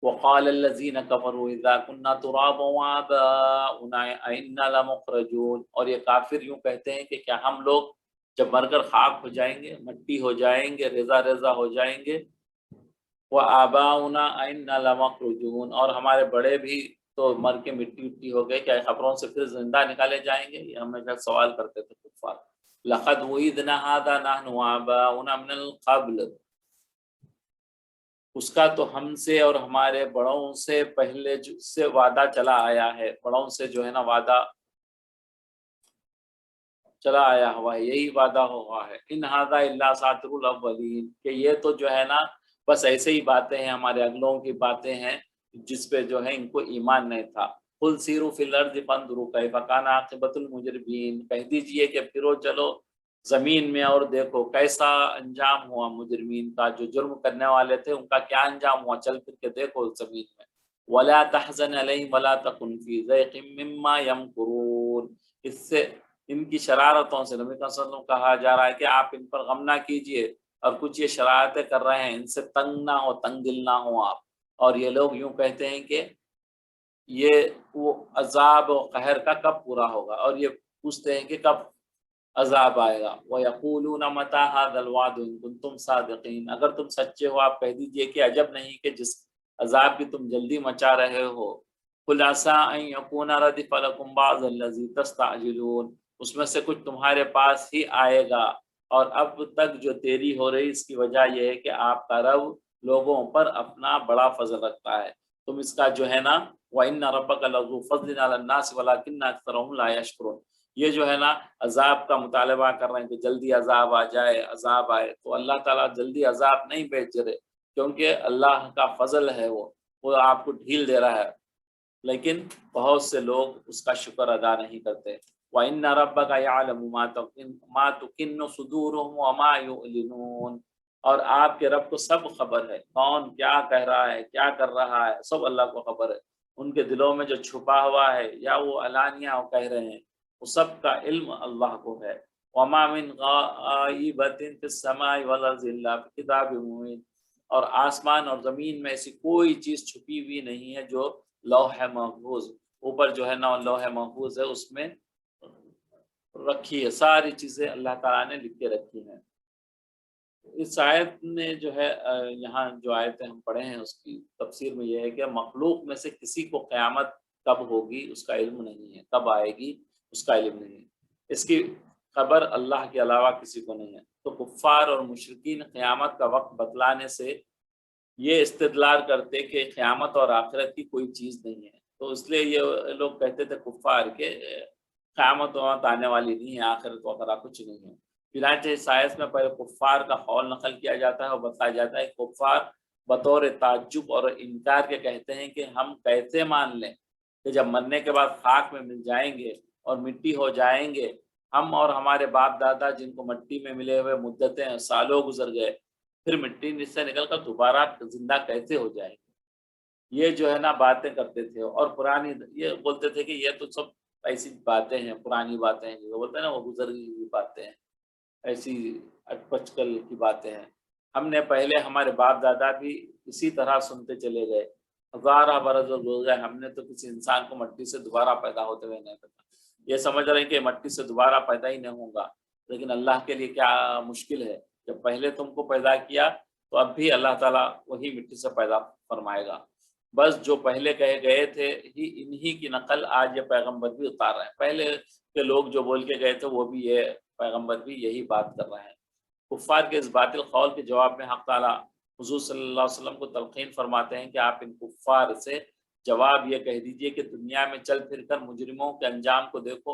وقال الذين كفروا اذا كنا ترابا وآباؤنا أئنا لمخرجون، اور یہ کافر یوں کہتے ہیں کہ کیا ہم لوگ جب مر کر خاک ہو جائیں گے، مٹی ہو جائیں گے، ریزہ ریزہ ہو جائیں گے، وآباؤنا أئنا لمخرجون، اور ہمارے بڑے بھی تو مر کے مٹی اٹی ہو گئے، کیا قبروں سے پھر زندہ نکالے جائیں گے؟ یہ ہمیں سوال کرتے تھے کفار۔ لقد وعدنا هذا نحن وآباؤنا من القبل، اس کا تو ہم سے اور ہمارے بڑوں سے پہلے سے وعدہ چلا آیا ہے، بڑوں سے جو ہے نا وعدہ چلا آیا ہوا ہے، یہی وعدہ ہوا ہے۔ ان ھذا الا اساطیر الاولین، کہ یہ تو جو ہے نا بس ایسے ہی باتیں ہیں، ہمارے اگلوں کی باتیں ہیں جس پہ جو ہے ان کو ایمان نہیں تھا۔ قل سیروا فی الارض فانظروا کیف کان عاقبۃ المجرمین، کہہ دیجئے کہ پھرو چلو زمین میں اور دیکھو کیسا انجام ہوا مجرمین کا، جو جرم کرنے والے تھے ان کا کیا انجام ہوا، چل پھر کے دیکھو زمین میں۔ ولا تحزن علیہم ولا تکن فی ضیق مما یمکرون، اس سے ان کی شرارتوں سے نبی صلی اللہ علیہ وسلم کہا جا رہا ہے کہ آپ ان پر غم نہ کیجئے، اور کچھ یہ شرارتیں کر رہے ہیں ان سے تنگ نہ ہو، تنگ دل نہ ہو آپ۔ اور یہ لوگ یوں کہتے ہیں کہ یہ وہ عذاب و قہر کا کب پورا ہوگا، اور یہ پوچھتے ہیں کہ کب عذاب آئے گا۔ وَيَقُولُونَ مَتَىٰ هَٰذَا الْوَعْدُ إِن كُنتُمْ صَادِقِينَ، اگر تم سچے ہو آپ کہہ دیجئے کہ عجب نہیں کہ جس عذاب کی تم جلدی مچا رہے ہو۔ قُلْ عَسَىٰ أَن يَكُونَ رَدِفَ لَكُمْ بَعْضَ الَّذِي تَسْتَعْجِلُونَ، اس میں سے کچھ تمہارے پاس ہی آئے گا، اور اب تک جو تیری ہو رہی اس کی وجہ یہ ہے کہ آپ کا رب لوگوں پر اپنا بڑا فضل رکھتا ہے، تم اس کا جو ہے نا وَإِنَّ رَبَّكَ لَذُو فَضْلٍ عَلَى النَّاسِ وَلَٰكِنَّ أَكْثَرَهُمْ لَا يَشْكُرُونَ، یہ جو ہے نا عذاب کا مطالبہ کر رہے ہیں کہ جلدی عذاب آ جائے، عذاب آئے، تو اللہ تعالیٰ جلدی عذاب نہیں بھیج رہے، کیونکہ اللہ کا فضل ہے، وہ آپ کو ڈھیل دے رہا ہے، لیکن بہت سے لوگ اس کا شکر ادا نہیں کرتے۔ وَإِنَّ رَبَّكَ يَعْلَمُ مَا تُكِنُّ صُدُورُهُمْ وَمَا يُعْلِنُونَ، اور آپ کے رب کو سب خبر ہے، کون کیا کہہ رہا ہے، کیا کر رہا ہے، سب اللہ کو خبر ہے، ان کے دلوں میں جو چھپا ہوا ہے یا وہ علانیہ وہ کہہ رہے ہیں، وہ سب کا علم اللہ کو ہے۔ وَمَا مِنْ غَائِبَةٍ فِي السَّمَاءِ وَالْأَرْضِ إِلَّا فِي كِتَابٍ مُبِينٍ، اور آسمان اور زمین میں ایسی کوئی چیز چھپی ہوئی نہیں ہے جو لوح محفوظ، اوپر جو ہے نا لوح محفوظ ہے، اس میں رکھی ہے، ساری چیزیں اللہ تعالیٰ نے لکھ کے رکھی ہیں۔ اس آیت میں جو ہے یہاں جو آیتیں ہم پڑھے ہیں اس کی تفسیر میں یہ ہے کہ مخلوق میں سے کسی کو قیامت کب ہوگی اس کا علم نہیں ہے، کب آئے گی اس کا علم نہیں ہے، اس کی خبر اللہ کے علاوہ کسی کو نہیں ہے۔ تو کفار اور مشرکین قیامت کا وقت بتلانے سے یہ استدلال کرتے کہ قیامت اور آخرت کی کوئی چیز نہیں ہے، تو اس لیے یہ لوگ کہتے تھے کفار کہ قیامت وقت آنے والی نہیں ہے، آخرت وغیرہ کچھ نہیں ہے۔ چنانچہ اس آیت میں پہلے کفار کا قول نقل کیا جاتا ہے اور بتایا جاتا ہے کہ کفار بطور تعجب اور انکار کے کہتے ہیں کہ ہم کیسے مان لیں کہ جب مرنے کے بعد خاک میں مل جائیں گے اور مٹی ہو جائیں گے، ہم اور ہمارے باپ دادا جن کو مٹی میں ملے ہوئے مدتیں سالوں گزر گئے، پھر مٹی سے نکل کر دوبارہ زندہ کیسے ہو جائیں گے؟ یہ جو ہے نا باتیں کرتے تھے، اور پرانی یہ بولتے تھے کہ یہ تو سب ایسی باتیں ہیں، پرانی باتیں ہیں، جو بولتے ہیں نا وہ گزر ہوئی باتیں ہیں، ایسی اٹپچ کل کی باتیں ہیں۔ ہم نے پہلے ہمارے باپ دادا بھی اسی طرح سنتے چلے گئے، ہزارہ برس گزر گئے، ہم نے تو کسی انسان کو مٹی سے دوبارہ پیدا ہوتے ہوئے نہیں دیکھا، یہ سمجھ رہے ہیں کہ مٹی سے دوبارہ پیدا ہی نہیں ہوگا، لیکن اللہ کے لیے کیا مشکل ہے، جب پہلے تم کو پیدا کیا تو اب بھی اللہ تعالیٰ وہی مٹی سے پیدا فرمائے گا، بس جو پہلے کہے گئے تھے انہی کی نقل آج یہ پیغمبر بھی اتار رہے ہیں، پہلے کے لوگ جو بول کے گئے تھے وہ بھی یہ پیغمبر بھی یہی بات کر رہے ہیں۔ کفار کے اس باطل قول کے جواب میں حق تعالیٰ حضور صلی اللہ علیہ وسلم کو تلقین فرماتے ہیں کہ آپ ان کفار سے جواب یہ کہہ دیجئے کہ دنیا میں چل پھر کر مجرموں کے انجام کو دیکھو،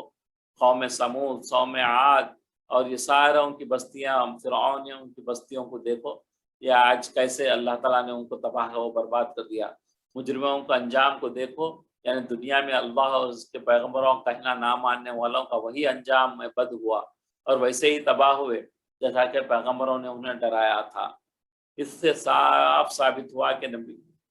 قوم سمود، قوم عاد اور یہ سارا ان کی بستیاں، فرعون ان کی بستیوں کو دیکھو، یہ آج کیسے اللہ تعالیٰ نے ان کو تباہ و برباد کر دیا۔ مجرموں کا انجام کو دیکھو، یعنی دنیا میں اللہ اور اس کے پیغمبروں کا کہنا نہ ماننے والوں کا وہی انجام میں بد ہوا، اور ویسے ہی تباہ ہوئے جیسا کہ پیغمبروں نے انہیں ڈرایا تھا۔ اس سے صاف ثابت ہوا کہ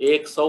100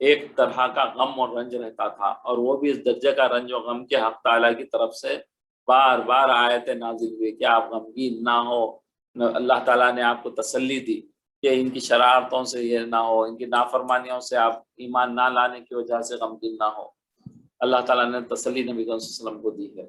ایک طرح کا غم اور رنج رہتا تھا، اور وہ بھی اس درجے کا رنج و غم کے حق تعالیٰ کی طرف سے بار بار آیتیں نازل ہوئی کہ آپ غمگین نہ ہو۔ اللہ تعالیٰ نے آپ کو تسلی دی کہ ان کی شرارتوں سے یہ نہ ہو، ان کی نافرمانیوں سے آپ ایمان نہ لانے کی وجہ سے غمگین نہ ہو۔ اللہ تعالیٰ نے تسلی نبی صلی اللہ علیہ وسلم کو دی ہے۔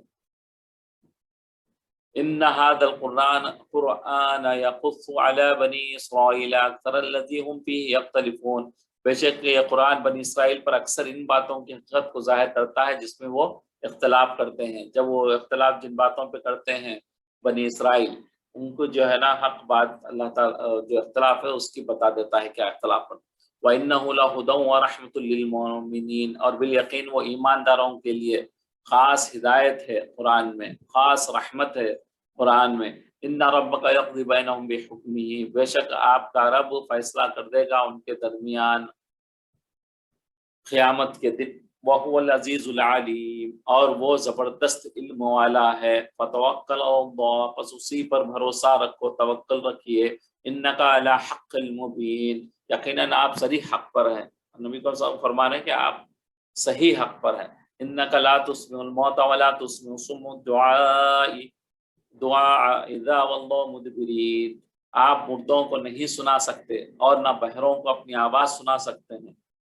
ان هذا القرآن يقص على بني اسرائیل اکثر الذی هم فيه يختلفون، بے شک یہ قرآن بنی اسرائیل پر اکثر ان باتوں کی حقیقت کو ظاہر کرتا ہے جس میں وہ اختلاف کرتے ہیں۔ جب وہ اختلاف جن باتوں پہ کرتے ہیں بنی اسرائیل، ان کو جو ہے نا حق بات اللہ تعالیٰ جو اختلاف ہے اس کی بتا دیتا ہے کیا اختلاف ہے۔ وَإِنَّهُ لَهُدًى وَرَحْمَةٌ لِّلْمُؤْمِنِينَ، اور بالیقین وہ ایمانداروں کے لیے خاص ہدایت ہے قرآن میں، خاص رحمت ہے قرآن میں۔ ان ربک یقضی بینہم بحکمہ، بے شک آپ کا رب فیصلہ کر دے گا ان کے درمیان قیامت کے دن۔ وہو العزیز العلیم، اور وہ زبردست علم والا ہے۔ فتوکل علی اللہ، پس اسی پر بھروسہ رکھو، توکل رکھیے۔ انک علی حق المبین، یقیناً آپ صریح حق پر ہیں۔ نبی کو صاحب فرما رہے ہیں کہ آپ صحیح حق پر ہیں۔ انک لا تسمع الموتى ولا تسمع صم دعا اذا واللہ مدبرین، آپ مردوں کو نہیں سنا سکتے اور نہ بہروں کو اپنی آواز سنا سکتے ہیں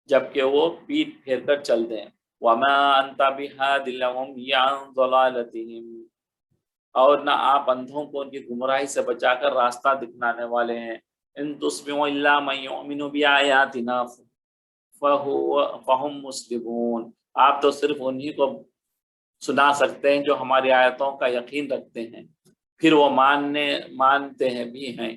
جبکہ وہ پیٹ پھیر کر چل دیں۔ وما انت بہاد العمی عن ضلالتہم، اور نہ آپ اندھوں کو ان کی گمراہی سے بچا کر راستہ دکھلانے والے ہیں۔ ان تسمع الا من یؤمن بآیاتنا فہم مسلمون، آپ تو صرف انہی کو سنا سکتے ہیں جو ہماری آیتوں کا یقین رکھتے ہیں، پھر وہ مانتے ہیں بھی ہیں۔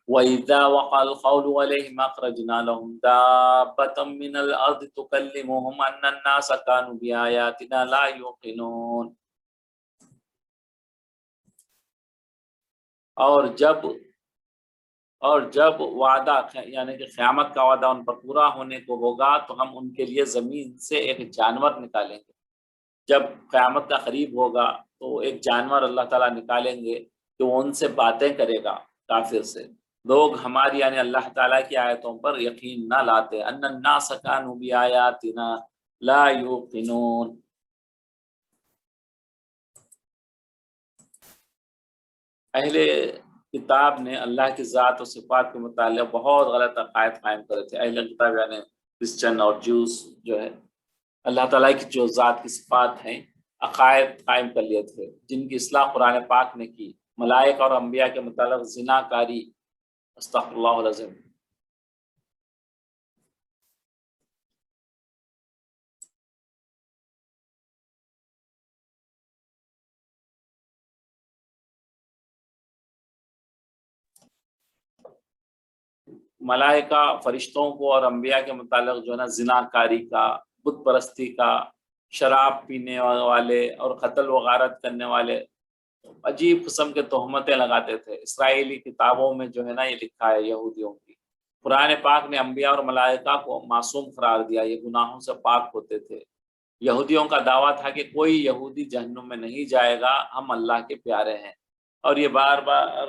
وَإِذَا وَقَعَ الْقَوْلُ عَلَيْهِمْ أَخْرَجْنَا لَهُمْ دَابَّةً مِّنَ الْأَرْضِ تُكَلِّمُهُمْ أَنَّ النَّاسَ كَانُوا بِآيَاتِنَا لَا يُوقِنُونَ، اور جب وعدہ یعنی کہ قیامت کا وعدہ ان پر پورا ہونے کو ہوگا تو ہم ان کے لیے زمین سے ایک جانور نکالیں گے۔ جب قیامت کا قریب ہوگا تو ایک جانور اللہ تعالیٰ نکالیں گے کہ وہ ان سے باتیں کرے گا کافر سے۔ لوگ ہماری یعنی اللہ تعالیٰ کی آیتوں پر یقین نہ لاتے۔ ان الناس کانوا بآیاتنا لا یوقنون، اہل کتاب نے اللہ کی ذات و صفات کے متعلق بہت غلط عقائد قائم کرے تھے۔ اہل کتاب یعنی کرسچن اور جوز جو ہے، اللہ تعالیٰ کی جو ذات کی صفات ہیں عقائد قائم کر لیے تھے جن کی اصلاح قرآن پاک نے کی۔ ملائکہ اور انبیاء کے متعلق زنا کاری، استغفر اللہ العظیم، ملائکہ فرشتوں کو اور انبیاء کے متعلق جو ہے نا زنا کاری کا، بت پرستی کا، شراب پینے والے اور قتل و غارت کرنے والے عجیب قسم کے تہمتیں لگاتے تھے۔ اسرائیلی کتابوں میں جو ہے نا یہ لکھا ہے یہودیوں کی۔ قرآن پاک نے انبیاء اور ملائکہ کو معصوم قرار دیا، یہ گناہوں سے پاک ہوتے تھے۔ یہودیوں کا دعویٰ تھا کہ کوئی یہودی جہنم میں نہیں جائے گا، ہم اللہ کے پیارے ہیں، اور یہ بار بار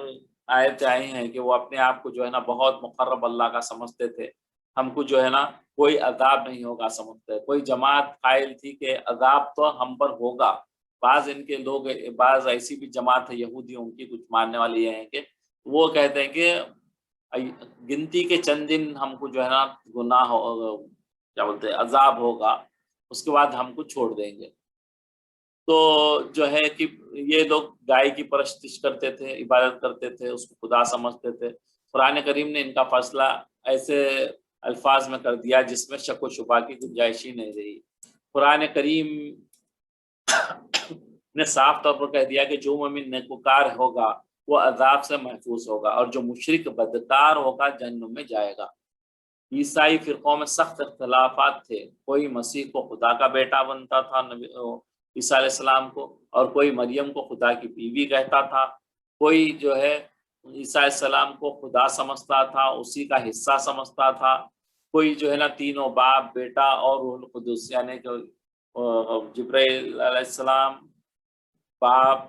آیتیں آئی ہیں کہ وہ اپنے آپ کو جو ہے نا بہت مقرب اللہ کا سمجھتے تھے۔ ہم کو جو ہے نا کوئی عذاب نہیں ہوگا سمجھتے۔ کوئی جماعت قائل تھی کہ عذاب تو ہم پر ہوگا۔ بعض ان کے لوگ، بعض ایسی بھی جماعت ہے یہودیوں کی، کچھ ماننے والے یہ ہیں کہ وہ کہتے ہیں کہ گنتی کے چند دن ہم کو جو ہے نا گناہ کیا بولتے ہیں عذاب ہوگا، اس کے بعد ہم کو چھوڑ دیں گے۔ تو جو ہے کہ یہ لوگ گائے کی پرستش کرتے تھے، عبادت کرتے تھے، اس کو خدا سمجھتے تھے۔ قرآن کریم نے ان کا فیصلہ ایسے الفاظ میں کر دیا جس میں شک و شبہ کی گنجائش ہی نہیں رہی۔ قرآن کریم نے صاف طور پر کہہ دیا کہ جو مومن نیکوکار ہوگا وہ عذاب سے محفوظ ہوگا، اور جو مشرک بدکار ہوگا جہنم میں جائے گا۔ عیسائی فرقوں میں سخت اختلافات تھے، کوئی مسیح کو خدا کا بیٹا بنتا تھا عیسیٰ علیہ السلام کو، اور کوئی مریم کو خدا کی بیوی کہتا تھا، کوئی جو ہے عیسیٰ علیہ السلام کو خدا سمجھتا تھا، اسی کا حصہ سمجھتا تھا، کوئی جو ہے نا تینوں باپ، بیٹا اور روح القدس یعنی کہ جبرائیل علیہ السلام باپ،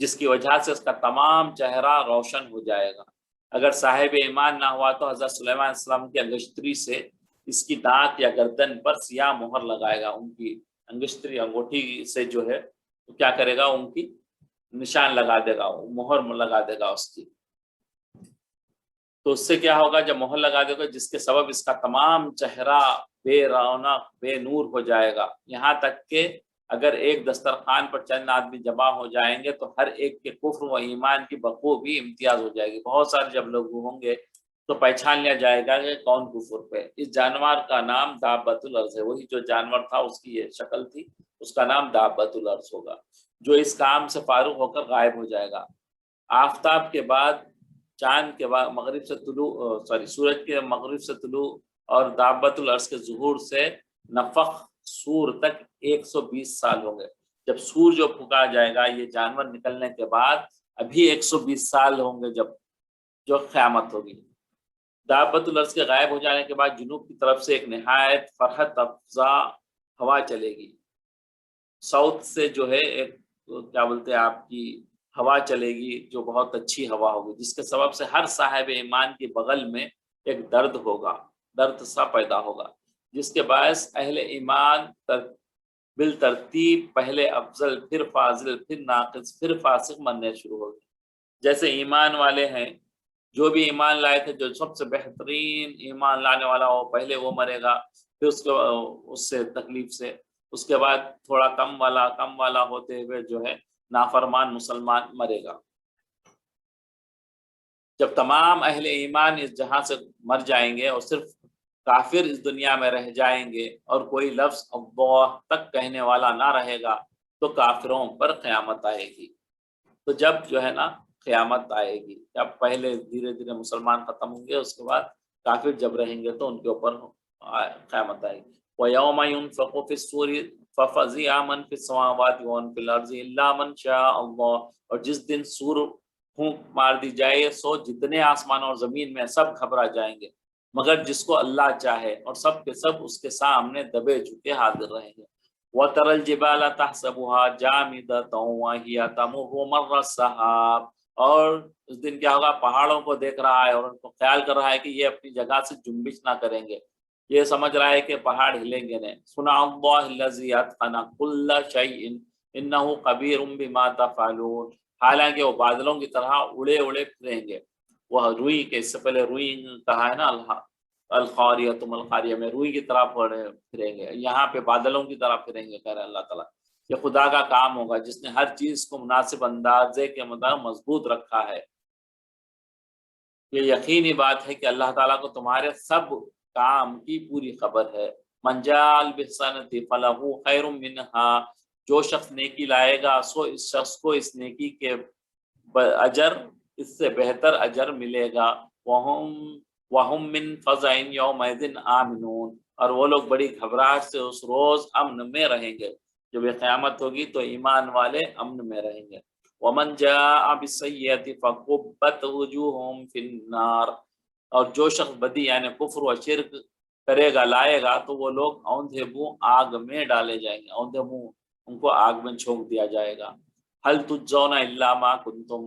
جس کی وجہ سے اس کا تمام چہرہ روشن ہو جائے گا۔ اگر صاحب ایمان نہ ہوا تو حضرت سلیمان علیہ السلام کی انگشتری سے اس کی دانت یا گردن پر سیاہ مہر لگائے گا، ان کی انگشتری انگوٹھی سے جو ہے تو کیا کرے گا، ان کی نشان لگا دے گا، مہر لگا دے گا اس کی۔ تو اس سے کیا ہوگا، جب مہر لگا دے گا جس کے سبب اس کا تمام چہرہ بے رونق بے نور ہو جائے گا، یہاں تک کہ اگر ایک دسترخوان پر چند آدمی جمع ہو جائیں گے تو ہر ایک کے کفر و ایمان کی بخو بھی امتیاز ہو جائے گی۔ بہت سارے جب لوگ ہوں گے تو پہچان لیا جائے گا کہ کون کفر پہ۔ اس جانور کا نام دابۃ الارض ہے، وہی جو جانور تھا اس کی یہ شکل تھی، اس کا نام دابۃ الارض ہوگا، جو اس کام سے فارغ ہو کر غائب ہو جائے گا۔ آفتاب کے بعد چاند کے بعد مغرب سے طلوع سورج کے مغرب سے طلوع اور دابۃ الارض کے ظہور سے نفخ سور تک 120 سال ہوں گے۔ جب سور جو پھونکا جائے گا یہ جانور نکلنے کے بعد ابھی 120 سال ہوں گے جب جو قیامت ہوگی۔ دابۃ الارض کے غائب ہو جانے کے بعد جنوب کی طرف سے ایک نہایت فرحت افزا ہوا چلے گی، ساؤتھ سے جو ہے ایک کیا بولتے ہیں آپ کی ہوا چلے گی جو بہت اچھی ہوا ہوگی، جس کے سبب سے ہر صاحب ایمان کی بغل میں ایک درد ہوگا، درد سا پیدا ہوگا، جس کے باعث اہل ایمان بالترتیب پہلے افضل پھر فاضل پھر ناقص پھر فاسق مرنے شروع ہوگے۔ جیسے ایمان والے ہیں، جو بھی ایمان لائے تھے، جو سب سے بہترین ایمان لانے والا ہو پہلے وہ مرے گا، پھر اس سے تکلیف سے، اس کے بعد تھوڑا کم والا ہوتے ہوئے جو ہے نافرمان مسلمان مرے گا۔ جب تمام اہل ایمان اس جہاں سے مر جائیں گے اور صرف کافر اس دنیا میں رہ جائیں گے اور کوئی لفظ اللہ تک کہنے والا نہ رہے گا تو کافروں پر قیامت آئے گی۔ تو جب جو ہے نا قیامت آئے گی، جب پہلے دھیرے دھیرے مسلمان ختم ہوں گے، اس کے بعد کافر جب رہیں گے تو ان کے اوپر قیامت آئے گی۔ وَيَوْمَ يُنفَخُ فِي الصُّورِ فَفَزِعَ مَن فِي السَّمَاوَاتِ وَمَن فِي الْأَرْضِ إِلَّا مَن شَاءَ اللَّهُ، اور جس دن سور پھونک مار دی جائے سو جتنے آسمان اور زمین میں سب گھبرا جائیں گے مگر جس کو اللہ چاہے، اور سب کے سب اس کے سامنے دبے جھکے حاضر رہیں گے۔ وَتَرَى الْجِبَالَ تَحْسَبُهَا جَامِدَةً وَهِيَ تَمُرُّ مَرَّ السَّحَابِ، اور اس دن کیا ہوگا، پہاڑوں کو دیکھ رہا ہے اور ان کو خیال کر رہا ہے کہ یہ اپنی جگہ سے جنبش نہ کریں گے، یہ سمجھ رہا ہے کہ پہاڑ ہلیں گے نہیں۔ صُنْعَ اللَّهِ الَّذِي أَتْقَنَ كُلَّ شَيْءٍ إِنَّهُ خَبِيرٌ بِمَا تَفْعَلُونَ، حالانکہ وہ بادلوں کی طرح اڑے اڑے پھریں گے۔ وہ روئی کے، اس سے پہلے روئی کہا ہے نا، القاریۃ القاریہ میں روئی کی طرح پھریں گے، یہاں پہ بادلوں کی طرح پھریں گے، کہہ رہے اللہ تعالیٰ۔ یہ خدا کا کام ہوگا جس نے ہر چیز کو مناسب اندازے کے مطابق مضبوط رکھا ہے۔ یہ یقینی بات ہے کہ اللہ تعالیٰ کو تمہارے سب کام کی پوری خبر ہے۔ من جاء بالحسنۃ فلہ خیر منہا، جو شخص نیکی لائے گا سو اس شخص کو اس نیکی کے اجر، اس سے بہتر اجر ملے گا۔ وَهُم مِّن فَزَعٍ يَوْمَئِذٍ آمِنُونَ، اور وہ لوگ بڑی گھبراہٹ سے اس روز امن میں رہیں گے۔ جب یہ قیامت ہوگی تو ایمان والے امن میں رہیں گے۔ وَمَن جَاءَ بِالسَّيِّئَةِ فَكُبَّتْ وُجُوهُهُمْ فِي النَّارِ، اور جو شخص بدی یعنی کفر و شرک کرے گا لائے گا تو وہ لوگ اوندھے منہ آگ میں ڈالے جائیں گے، اوندھے منہ ان کو آگ میں جھونک دیا جائے گا۔ هَلْ تُجْزَوْنَ إِلَّا مَا كُنتُمْ،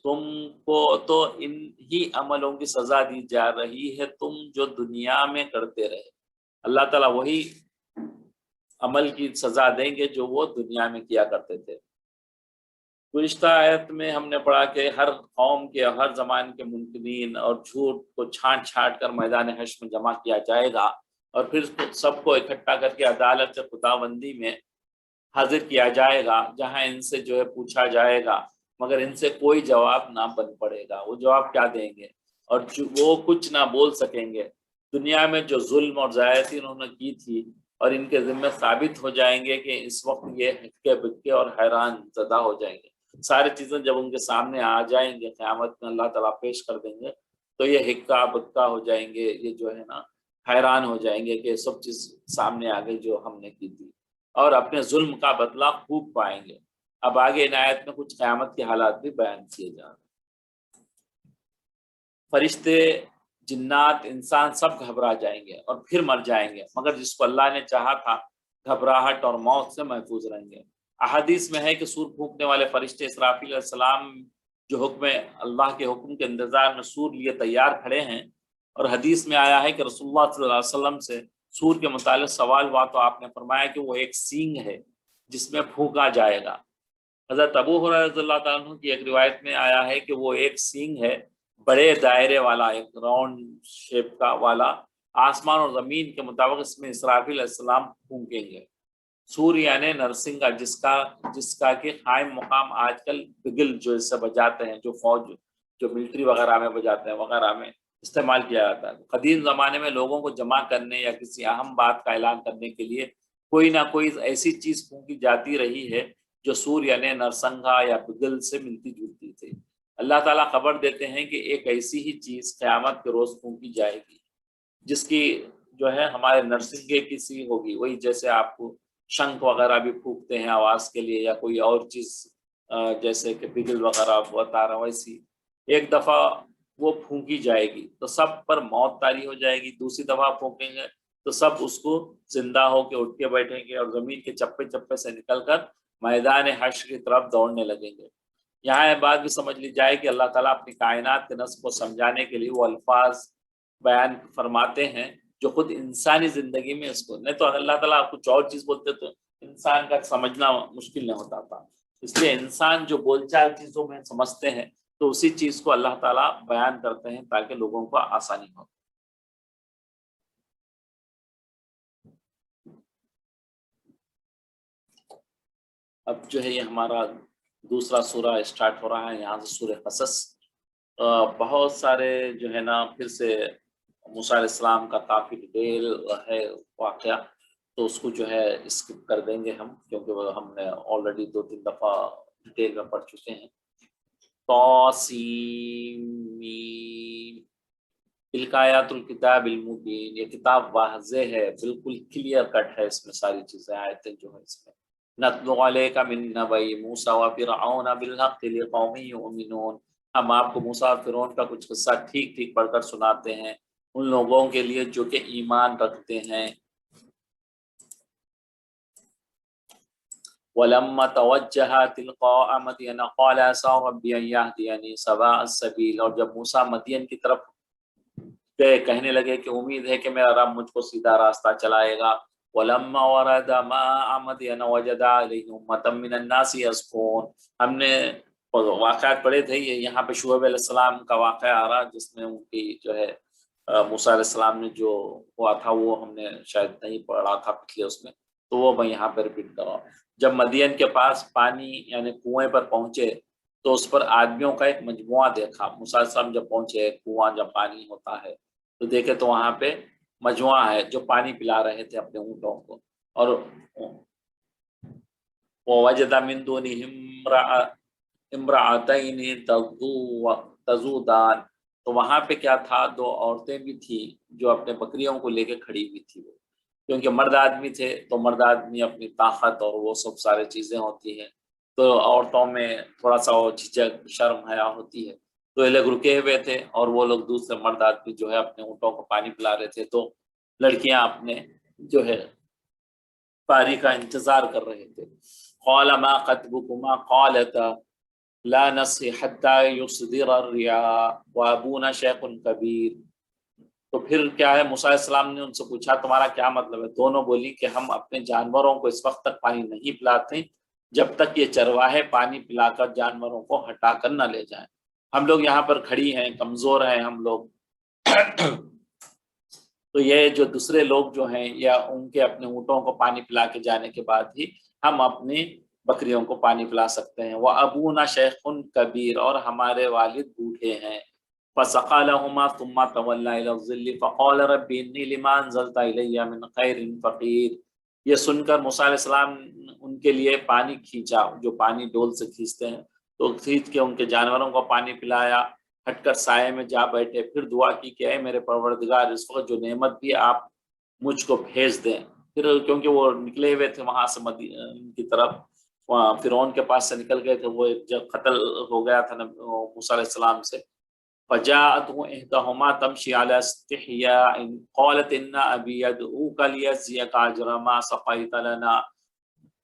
تم کو تو ان ہی عملوں کی سزا دی جا رہی ہے تم جو دنیا میں کرتے رہے۔ اللہ تعالیٰ وہی عمل کی سزا دیں گے جو وہ دنیا میں کیا کرتے تھے۔ گزشتہ آیت میں ہم نے پڑھا کہ ہر قوم کے ہر زمان کے منکرین اور جھوٹ کو چھانٹ چھانٹ کر میدان حشر میں جمع کیا جائے گا اور پھر سب کو اکٹھا کر کے عدالت سے خداوندی میں حاضر کیا جائے گا، جہاں ان سے جو ہے پوچھا جائے گا مگر ان سے کوئی جواب نہ بن پڑے گا۔ وہ جواب کیا دیں گے، اور وہ کچھ نہ بول سکیں گے۔ دنیا میں جو ظلم اور زیادتی انہوں نے کی تھی اور ان کے ذمہ ثابت ہو جائیں گے کہ اس وقت یہ ہکے بکے اور حیران زدہ ہو جائیں گے۔ ساری چیزیں جب ان کے سامنے آ جائیں گے قیامت میں اللہ تعالیٰ پیش کر دیں گے تو یہ ہکا بکا ہو جائیں گے، یہ جو ہے نا حیران ہو جائیں گے کہ سب چیز سامنے آ گئی جو ہم نے کی تھی، اور اپنے ظلم کا بدلہ خوب پائیں گے۔ اب آگے عنایت میں کچھ قیامت کے حالات بھی بیان کیے جا رہے ہیں۔ فرشتے، جنات، انسان سب گھبرا جائیں گے اور پھر مر جائیں گے مگر جس کو اللہ نے چاہا تھا گھبراہٹ اور موت سے محفوظ رہیں گے۔ احادیث میں ہے کہ سور پھونکنے والے فرشتے اسرافیل علیہ السلام جو حکم اللہ کے حکم کے انتظار میں سور لیے تیار کھڑے ہیں، اور حدیث میں آیا ہے کہ رسول اللہ صلی اللہ علیہ وسلم سے سور کے متعلق سوال ہوا تو آپ نے فرمایا کہ وہ ایک سینگ ہے جس میں پھونکا جائے گا۔ حضرت ابو ہریرہ رضی اللہ تعالیٰ عنہ کی ایک روایت میں آیا ہے کہ وہ ایک سینگ ہے، بڑے دائرے والا، ایک راؤنڈ شیپ کا والا، آسمان اور زمین کے مطابق اس میں اسرافیل علیہ السلام پھونکیں گے۔ سور یعنی نرسنگا، جس کا کہ قائم مقام آج کل بگل جو اس سے بجاتے ہیں، جو فوج جو ملٹری وغیرہ میں بجاتے ہیں وغیرہ میں استعمال کیا جاتا ہے۔ قدیم زمانے میں لوگوں کو جمع کرنے یا کسی اہم بات کا اعلان کرنے کے لیے کوئی نہ کوئی ایسی چیز پھونکی جاتی رہی ہے جو سور یعنی نرسنگا یا بگل سے ملتی جلتی تھی۔ اللہ تعالیٰ خبر دیتے ہیں کہ ایک ایسی ہی چیز قیامت کے روز پھونکی جائے گی جس کی جو ہے ہمارے نرسنگے کی سی ہوگی، وہی جیسے آپ کو شنک وغیرہ بھی پھونکتے ہیں آواز کے لیے، یا کوئی اور چیز جیسے کہ بگل وغیرہ بتا رہا ہوں، ویسی ایک دفعہ وہ پھونکی جائے گی تو سب پر موت طاری ہو جائے گی، دوسری دفعہ پھونکیں گے تو سب اس کو زندہ ہو کے اٹھ کے بیٹھیں گے اور زمین کے چپے چپے سے نکل کر میدان حشر کی طرف دوڑنے لگیں گے۔ یہاں یہ بات بھی سمجھ لی جائے کہ اللہ تعالیٰ اپنی کائنات کے نظم کو سمجھانے کے لیے وہ الفاظ بیان فرماتے ہیں جو خود انسانی زندگی میں اس کو، نہیں تو اللہ تعالیٰ کچھ اور چیز بولتے تو انسان کا سمجھنا مشکل نہ ہوتا تھا۔ اس لیے انسان جو بول چال چیزوں میں سمجھتے ہیں تو اسی چیز کو اللہ تعالیٰ بیان کرتے ہیں تاکہ لوگوں کو آسانی ہو۔ اب جو ہے یہ ہمارا دوسرا سورہ اسٹارٹ ہو رہا ہے، یہاں سے سورہ قصص۔ بہت سارے جو ہے نا پھر سے موسیٰ علیہ السلام کا کافی ڈیٹیل ہے واقعہ، تو اس کو جو ہے اسکپ کر دیں گے ہم، کیونکہ وہ ہم نے آلریڈی 2-3 دفعہ ڈیٹیل میں پڑھ چکے ہیں۔ طاسیم تلک آیات الکتاب المبین، یہ کتاب واضح ہے، بالکل کلیئر کٹ ہے، اس میں ساری چیزیں آیتیں جو ہیں اس میں۔ نتلو علیک من نبأ موسیٰ وفرعون بالحق لقوم یؤمنون، ہم آپ کو موسیٰ اور فرعون کا کچھ قصہ ٹھیک ٹھیک پڑھ کر سناتے ہیں ان لوگوں کے لیے جو کہ ایمان رکھتے ہیں۔ وَلَمَّا تَوَجَّهَ تِلْقَاءَ مَدْيَنَ قَالَ عَسَىٰ رَبِّي أَن يَهْدِيَنِي سَوَاءَ السَّبِيلِ، اور جب موسیٰ مدین کی طرف گئے کہنے لگے کہ امید ہے کہ میرا رب مجھ کو سیدھا راستہ چلائے گا۔ وَلَمَّا وَرَدَ مَاءَ مَدْيَنَ وَجَدَ عَلَيْهِ أُمَّةً مِّنَ النَّاسِ يَسْقُونَ، ہم نے واقعات پڑھے تھے، یہاں پہ شعیب علیہ السلام کا واقعہ آ رہا جس میں ان کی جو ہے موسیٰ علیہ السلام نے جو ہوا تھا وہ ہم نے شاید نہیں پڑھا تھا پچھلے اس میں، تو وہ میں یہاں پہ ریپیٹ کر رہا ہوں۔ جب مدین کے پاس پانی یعنی کنویں پر پہنچے تو اس پر آدمیوں کا ایک مجموعہ دیکھا۔ موسیٰ علیہ السلام جب پہنچے، کنواں جب پانی ہوتا ہے تو دیکھے تو وہاں پہ مجموعہ ہے جو پانی پلا رہے تھے اپنے اونٹوں کو، اور وَوَجَدَ مِن دُونِهِمْ امرأتین تذودان، تو وہاں پہ کیا تھا، 2 عورتیں بھی تھیں جو اپنے بکریوں کو لے کے کھڑی ہوئی تھی، وہ کیونکہ مرد آدمی تھے تو مرد آدمی اپنی طاقت اور وہ سب سارے چیزیں ہوتی ہیں، تو عورتوں میں تھوڑا سا وہ جھجک شرم حیا ہوتی ہے، تو یہ لوگ رکے ہوئے تھے اور وہ لوگ دوسرے مرد آدمی جو ہے اپنے اونٹوں کو پانی پلا رہے تھے، تو لڑکیاں اپنے جو ہے پاری کا انتظار کر رہے تھے۔ قال ما خطبكما قالتا لا نسقي حتى يصدر الرعاء وابونا شيخ كبير، تو پھر کیا ہے، موسیٰ علیہ السلام نے ان سے پوچھا تمہارا کیا مطلب ہے؟ دونوں بولی کہ ہم اپنے جانوروں کو اس وقت تک پانی نہیں پلاتے جب تک یہ چرواہے پانی پلا کر جانوروں کو ہٹا کر نہ لے جائیں، ہم لوگ یہاں پر کھڑی ہیں، کمزور ہیں ہم لوگ تو یہ جو دوسرے لوگ جو ہیں یا ان کے اپنے اونٹوں کو پانی پلا کے جانے کے بعد ہی ہم اپنی بکریوں کو پانی پلا سکتے ہیں۔ وَأَبُونَا شَيْخٌ كَبِيرٌ، اور ہمارے والد بوڑھے ہیں۔ فَسَقَىٰ لَهُمَا ثُمَّ تَوَلَّىٰ إِلَى الظِّلِّ فَقَالَ رَبِّ إِنِّي لِمَا أَنزَلْتَ إِلَيَّ مِنْ خَيْرٍ فَقِيرٌ، یہ سن کر موسیٰ علیہ السلام ان کے لیے پانی کھینچا، جو پانی ڈول سے کھینچتے ہیں، تو کھینچ کے ان کے جانوروں کو پانی پلایا، ہٹ کر سائے میں جا بیٹھے، پھر دعا کی کہ اے میرے پروردگار اس وقت جو نعمت بھی آپ مجھ کو بھیج دیں۔ پھر کیونکہ وہ نکلے ہوئے تھے وہاں سے مدین کی طرف، فرعون کے پاس سے نکل گئے تھے، وہ جب قتل ہو گیا تھا موسیٰ علیہ السلام سے، فجاءته إحداهما تمشي على استحياء قالت إن أبي يدعوك ليجزيك أجر ما سقيت لنا،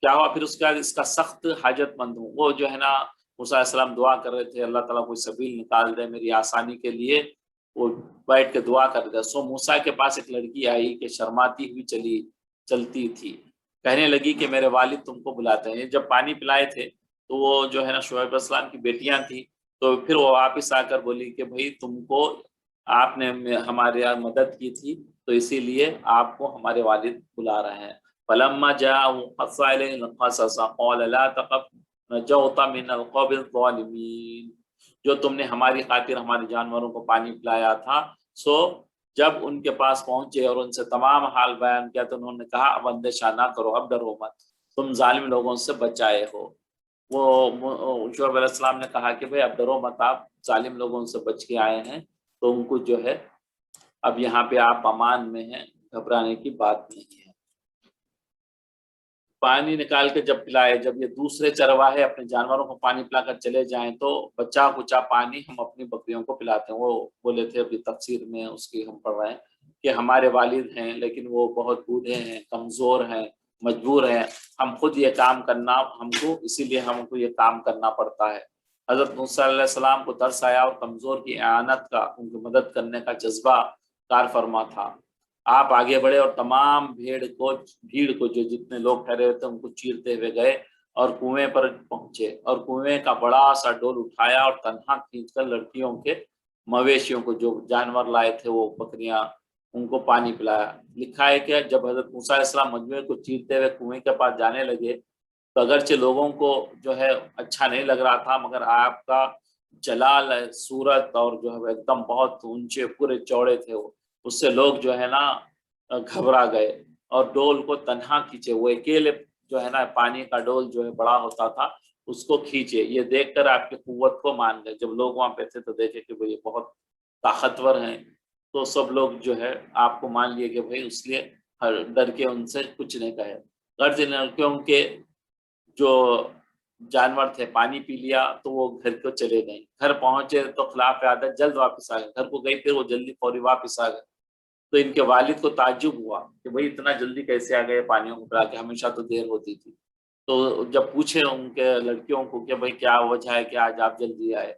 کیا ہوا پھر اس کے بعد اس کا سخت حاجت مند ہوں. وہ جو ہے نا موسیٰ علیہ السلام دعا کر رہے تھے اللہ تعالیٰ کوئی سبیل نکال دے میری آسانی کے لیے. وہ بیٹھ کے دعا کر رہے تھے. سو موسیٰ کے پاس ایک لڑکی آئی کہ شرماتی ہوئی چلتی تھی. کہنے لگی کہ میرے والد تم کو بلاتے ہیں. جب پانی پلائے تھے تو وہ جو ہے نا شعیب علیہ السلام کی بیٹیاں تھیں. تو پھر وہ واپس آ کر بولی کہ بھائی تم کو آپ نے ہمارے یہاں مدد کی تھی تو اسی لیے آپ کو ہمارے والد بلا رہے ہیں. فلما جاءه قص عليه القصص قال لا تخف نجوت من القوم الظالمین. جو تم نے ہماری خاطر ہمارے جانوروں کو پانی پلایا تھا سو جب ان کے پاس پہنچے اور ان سے تمام حال بیان کیا تو انہوں نے کہا اب اندیشہ نہ کرو اب ڈرو مت تم ظالم لوگوں سے بچائے ہو. وہ شعیب علیہ السلام نے کہا کہ بھئی اب ڈرو مت آپ ظالم لوگوں سے بچ کے آئے ہیں تو ان کو جو ہے اب یہاں پہ آپ امان میں ہیں گھبرانے کی بات نہیں ہے. پانی نکال کے جب پلائے جب یہ دوسرے چرواہے اپنے جانوروں کو پانی پلا کر چلے جائیں تو بچا کچا پانی ہم اپنی بکریوں کو پلاتے ہیں. وہ بولے تھے ابھی تفسیر میں اس کی ہم پڑھ رہے ہیں کہ ہمارے والد ہیں لیکن وہ بہت بوڑھے ہیں کمزور ہیں مجبور ہیں ہم خود یہ کام کرنا ہم کو اسی لیے ہم کو یہ کام کرنا پڑتا ہے. حضرت موسیٰ علیہ السلام کو ترس آیا اور کمزور کی اعانت کا ان کی مدد کرنے کا جذبہ کار فرما تھا. آپ آگے بڑھے اور تمام بھیڑ کو جو جتنے لوگ ٹھہرے ہوئے تھے ان کو چیرتے ہوئے گئے اور کنویں پر پہنچے اور کنویں کا بڑا سا ڈول اٹھایا اور تنہا کھینچ کر لڑکیوں کے مویشیوں کو جو جانور لائے تھے وہ بکریاں ان کو پانی پلایا. لکھا ہے کہ جب حضرت موسیٰ علیہ السلام مجموعے کو چیرتے ہوئے کنویں کے پاس جانے لگے تو اگرچہ لوگوں کو جو ہے اچھا نہیں لگ رہا تھا مگر آپ کا جلال صورت اور جو ہے ایک دم بہت اونچے پورے چوڑے تھے وہ اس سے لوگ جو ہے نا گھبرا گئے اور ڈول کو تنہا کھینچے. وہ اکیلے جو ہے نا پانی کا ڈول جو ہے بڑا ہوتا تھا اس کو کھینچے. یہ دیکھ کر آپ کی قوت کو مان گئے. جب لوگ وہاں پہ تھے تو دیکھے کہ بھئی یہ بہت طاقتور ہیں تو سب لوگ جو ہے آپ کو مان لیے کہ بھئی اس لیے ہر ڈر کے ان سے کچھ نہیں کہے. غرض لڑکیوں کے جو جانور تھے پانی پی لیا تو وہ گھر کو چلے گئے. گھر پہنچے تو خلاف عادت جلد واپس آ گئے. گھر کو گئی پھر وہ جلدی فوری واپس آ گئے. تو ان کے والد کو تعجب ہوا کہ بھئی اتنا جلدی کیسے آ گئے پانیوں کو پلا کے ہمیشہ تو دیر ہوتی تھی. تو جب پوچھے ان کے لڑکیوں کو کہ بھئی کیا وجہ ہے کہ آج آپ جلدی آئے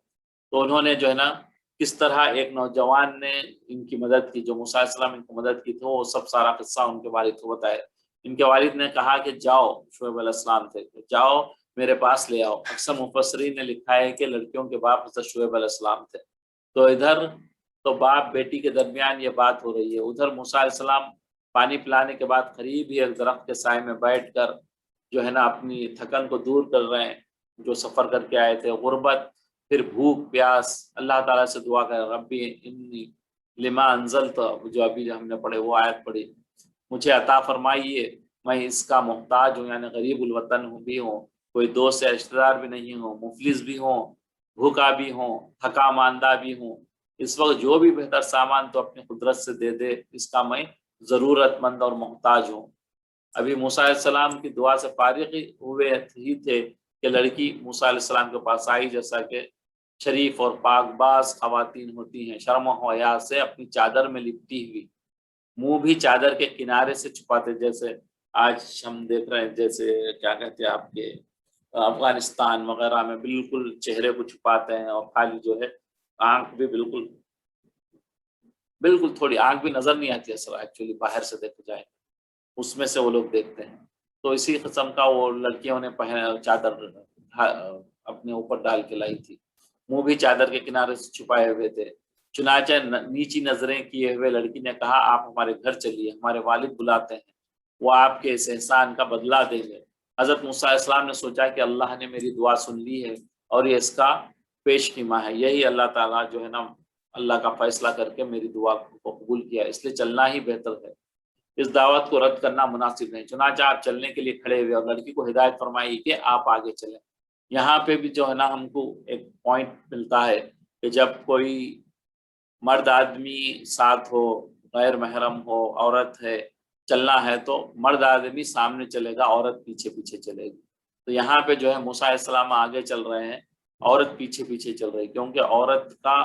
تو انہوں نے جو ہے نا کس طرح ایک نوجوان نے ان کی مدد کی جو موسیٰ علیہ السلام ان کی مدد کی تھی وہ سب سارا قصہ ان کے والد کو بتایا. ان کے والد نے کہا کہ جاؤ شعیب علیہ السلام تھے جاؤ میرے پاس لے آؤ. اکثر مفسرین نے لکھا ہے کہ لڑکیوں کے باپ حضرت شعیب علیہ السلام تھے. تو ادھر تو باپ بیٹی کے درمیان یہ بات ہو رہی ہے. ادھر موسیٰ علیہ السلام پانی پلانے کے بعد قریب ہی ایک درخت کے سائے میں بیٹھ کر جو ہے نا اپنی تھکن کو دور کر رہے ہیں جو سفر کر کے آئے تھے. غربت پھر بھوک پیاس اللہ تعالیٰ سے دعا کر ربی انی لما انزلت جو ابھی ہم نے پڑھے وہ آیت پڑھی مجھے عطا فرمائیے میں اس کا محتاج ہوں یعنی غریب الوطن ہوں بھی ہوں کوئی دوست یا رشتہ دار بھی نہیں ہوں مفلس بھی ہوں بھوکا بھی ہوں تھکا ماندہ بھی ہوں. اس وقت جو بھی بہتر سامان تو اپنی قدرت سے دے دے اس کا میں ضرورت مند اور محتاج ہوں. ابھی موسیٰ علیہ السلام کی دعا سے فارغ ہوئے ہی تھے کہ لڑکی موسیٰ علیہ السلام کے پاس آئی. جیسا کہ شریف اور پاک باز خواتین ہوتی ہیں شرم و حیا سے اپنی چادر میں لپٹی ہوئی منہ بھی چادر کے کنارے سے چھپاتے جیسے آج ہم دیکھ رہے ہیں جیسے کیا کہتے ہیں آپ کے افغانستان وغیرہ میں بالکل چہرے کو چھپاتے ہیں اور خالی جو ہے آنکھ بھی بالکل تھوڑی آنکھ بھی نظر نہیں آتی اصل ایکچولی باہر سے دیکھا جائے اس میں سے وہ لوگ دیکھتے ہیں. تو اسی قسم کا وہ لڑکیوں نے چادر اپنے اوپر ڈال کے لائی تھی منہ بھی چادر کے کنارے سے چھپائے ہوئے تھے. چنانچہ نیچی نظریں کیے ہوئے لڑکی نے کہا آپ ہمارے گھر چلیے ہمارے والد بلاتے ہیں وہ آپ کے اس احسان کا بدلہ دیں گے. حضرت موسیٰ علیہ السلام نے سوچا کہ اللہ نے میری دعا سن لی ہے اور یہ اس کا پیش خیمہ ہے. یہی اللہ تعالیٰ جو ہے نا اللہ کا فیصلہ کر کے میری دعا کو قبول کیا اس لیے چلنا ہی بہتر ہے. اس دعوت کو رد کرنا مناسب نہیں. چنانچہ آپ چلنے کے لیے کھڑے ہوئے اور لڑکی کو ہدایت فرمائی کہ آپ آگے چلیں. یہاں پہ بھی جو ہے نا ہم کو ایک پوائنٹ ملتا ہے کہ جب کوئی مرد آدمی ساتھ ہو غیر محرم ہو عورت ہے چلنا ہے تو مرد آدمی سامنے چلے گا عورت پیچھے پیچھے چلے گی. تو یہاں پہ جو ہے موسیٰ علیہ السلام آگے چل رہے ہیں عورت پیچھے پیچھے چل رہی کیونکہ عورت کا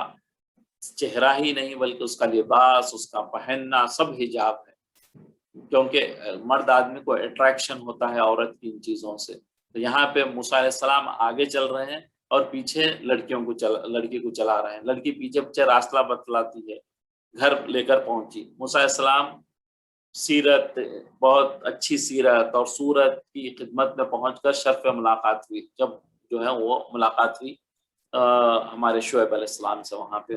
چہرہ ہی نہیں بلکہ اس کا لباس اس کا پہننا سب حجاب ہے. کیونکہ مرد آدمی کو اٹریکشن ہوتا ہے عورت کی ان چیزوں سے. تو یہاں پہ موسیٰ علیہ السلام آگے چل رہے ہیں اور پیچھے لڑکی کو چلا رہے ہیں. لڑکی پیچھے پیچھے راستہ بتلاتی ہے، گھر لے کر پہنچی. موسیٰ علیہ السلام سیرت، بہت اچھی سیرت اور صورت کی خدمت میں پہنچ کر شرف ملاقات ہوئی. جب جو ہے وہ ملاقات ہوئی ہمارے شعیب علیہ السلام سے وہاں پہ.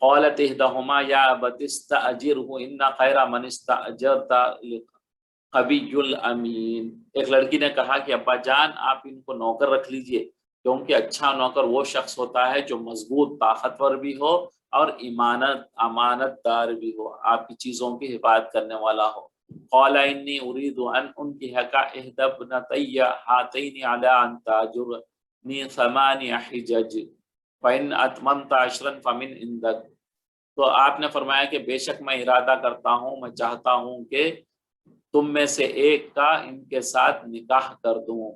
قالت احداهما یا ابت استاجره ان خیر من استاجرت القوی الامین. ایک لڑکی نے کہا کہ ابا جان آپ ان کو نوکر رکھ لیجئے، کیونکہ اچھا نوکر وہ شخص ہوتا ہے جو مضبوط، طاقتور بھی ہو اور امانت دار بھی ہو، آپ کی چیزوں کی حفاظت کرنے والا ہو. قال انی اريد ان انکحک احدی ابنتی هاتین علی ان تاجرنی 8 حجج فإن اتممت 10 فمن عندک. تو آپ نے فرمایا کہ بے شک میں ارادہ کرتا ہوں، میں چاہتا ہوں کہ تم میں سے ایک کا ان کے ساتھ نکاح کر دوں،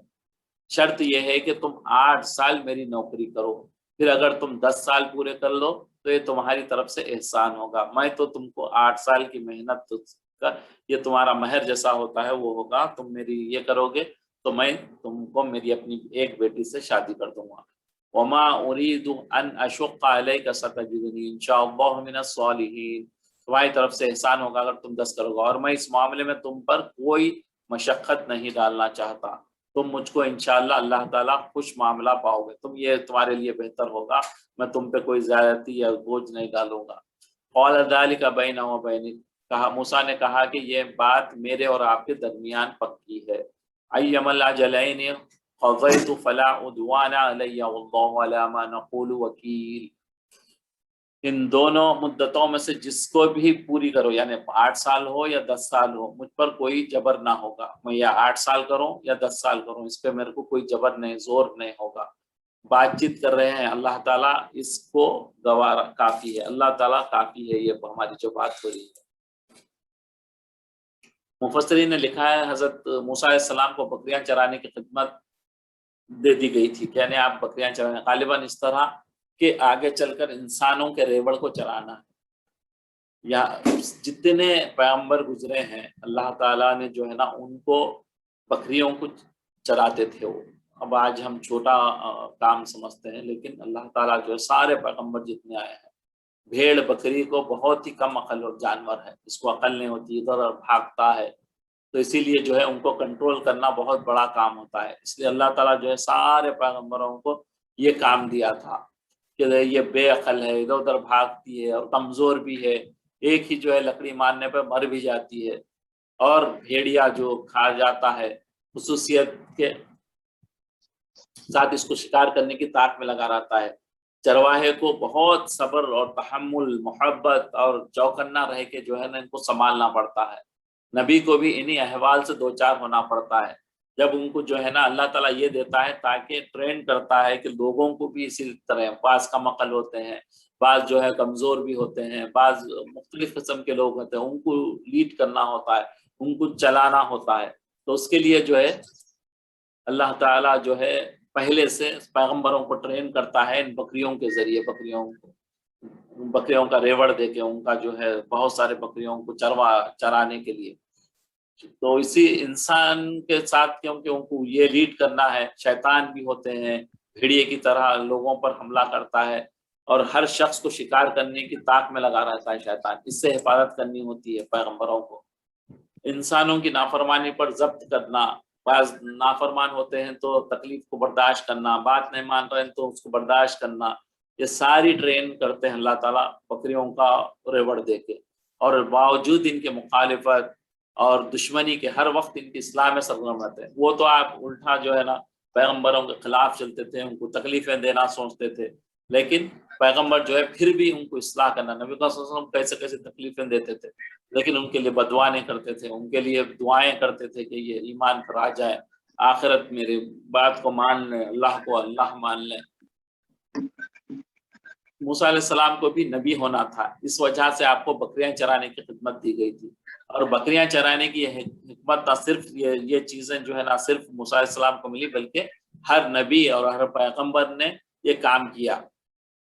شرط یہ ہے کہ تم 8 سال میری نوکری کرو، پھر اگر تم 10 سال پورے کر لو تو یہ تمہاری طرف سے احسان ہوگا. میں تو تم کو 8 سال کی محنت کا یہ تمہارا مہر جیسا ہوتا ہے وہ ہوگا، تم میری یہ کرو گے تو میں تم کو میری اپنی ایک بیٹی سے شادی کر دوں گا. وما اريد ان اشق عليك ستجدني ان شاء الله من الصالحين. تمہاری طرف سے احسان ہوگا اگر تم 10 کرو گے، اور میں اس معاملے میں تم پر کوئی مشقت نہیں ڈالنا چاہتا. تم مجھ کو انشاءاللہ اللہ تعالیٰ خوش معاملہ پاؤ گے، تم یہ تمہارے لیے بہتر ہوگا، میں تم پہ کوئی زیادتی یا بوجھ نہیں ڈالوں گا. قال ذلك بیني وبینک. کہا موسیٰ نے کہا کہ یہ بات میرے اور آپ کے درمیان پکی ہے. ایما الاجلین قضیت فلا عدوان علی واللہ علی ما نقول وکیل. ان دونوں مدتوں میں سے جس کو بھی پوری کرو، یعنی 8 سال ہو یا 10 سال ہو، مجھ پر کوئی جبر نہ ہوگا. میں یا 8 سال کروں یا 10 سال کروں، اس پہ میرے کو کوئی جبر نہیں، زور نہیں ہوگا. بات چیت کر رہے ہیں، اللہ تعالیٰ اس کو گوارا کافی ہے، اللہ تعالیٰ کافی ہے یہ ہماری جو بات ہو رہی ہے. مفسرین نے لکھا ہے حضرت موسیٰ علیہ السلام کو بکریاں چرانے کی خدمت دے دی گئی تھی، یعنی آپ بکریاں چرانے، غالباً اس طرح کہ آگے چل کر انسانوں کے ریوڑ کو چرانا ہے. یا جتنے پیغمبر گزرے ہیں اللہ تعالیٰ نے جو ہے نا ان کو بکریوں کو چراتے تھے. وہ اب آج ہم چھوٹا کام سمجھتے ہیں، لیکن اللہ تعالیٰ جو ہے سارے پیغمبر جتنے آئے ہیں، بھیڑ بکری کو بہت ہی کم عقل اور جانور ہے، اس کو عقل نہیں ہوتی، ادھر ادھر بھاگتا ہے، تو اسی لیے جو ہے ان کو کنٹرول کرنا بہت بڑا کام ہوتا ہے. اس لیے اللہ تعالیٰ جو ہے سارے پیغمبروں کو یہ کام دیا تھا کہ یہ بے عقل ہے، ادھر ادھر بھاگتی ہے اور کمزور بھی ہے، ایک ہی جو ہے لکڑی مارنے پہ مر بھی جاتی ہے، اور بھیڑیا جو کھا جاتا ہے خصوصیت کے ساتھ اس کو شکار کرنے کی طاق میں لگا رہتا ہے. چرواہے کو بہت صبر اور تحمل، محبت اور چوکنا رہ کے جو ہے نا ان کو سنبھالنا پڑتا ہے. نبی کو بھی انہی احوال سے دو چار ہونا پڑتا ہے. جب ان کو جو ہے نا اللہ تعالیٰ یہ دیتا ہے تاکہ ٹرین کرتا ہے کہ لوگوں کو بھی اسی طرح، بعض کم عقل ہوتے ہیں، بعض جو ہے کمزور بھی ہوتے ہیں، بعض مختلف قسم کے لوگ ہوتے ہیں، ان کو لیڈ کرنا ہوتا ہے، ان کو چلانا ہوتا ہے. تو اس کے لیے جو ہے اللہ تعالیٰ جو ہے پہلے سے پیغمبروں کو ٹرین کرتا ہے ان بکریوں کے ذریعے، بکریوں کا ریوڑ دے کے، ان کا جو ہے بہت سارے بکریوں کو چرانے کے لیے. تو اسی انسان کے ساتھ کیونکہ ان کو یہ لیڈ کرنا ہے، شیطان بھی ہوتے ہیں، بھیڑیے کی طرح لوگوں پر حملہ کرتا ہے اور ہر شخص کو شکار کرنے کی طاق میں لگا رہتا ہے شیطان. اس سے حفاظت کرنی ہوتی ہے پیغمبروں کو. انسانوں کی نافرمانی پر ضبط کرنا، بعض نافرمان ہوتے ہیں تو تکلیف کو برداشت کرنا، بات نہیں مان رہے ہیں تو اس کو برداشت کرنا، یہ ساری ٹرین کرتے ہیں اللہ تعالیٰ بکریوں کا ریوڑ دے کے. اور باوجود ان کے مخالفت اور دشمنی کے ہر وقت ان کی اصلاح میں سرگرم رہتے ہیں. وہ تو آپ الٹا جو ہے نا پیغمبروں کے خلاف چلتے تھے، ان کو تکلیفیں دینا سوچتے تھے، لیکن پیغمبر جو ہے پھر بھی ان کو اصلاح کرنا. نبی صلی اللہ علیہ وسلم کیسے کیسے تکلیفیں دیتے تھے، لیکن ان کے لیے بدعا نہیں کرتے تھے، ان کے لیے دعائیں کرتے تھے کہ یہ ایمان پر آ جائے، آخرت میری بات کو مان لیں، اللہ کو اللہ مان لیں. موسیٰ علیہ السلام کو بھی نبی ہونا تھا، اس وجہ سے آپ کو بکریاں چرانے کی خدمت دی گئی تھی. اور بکریاں چرانے کی حکمت نہ صرف یہ چیزیں جو ہے نہ صرف موسیٰ علیہ السلام کو ملی، بلکہ ہر نبی اور ہر پیغمبر نے یہ کام کیا.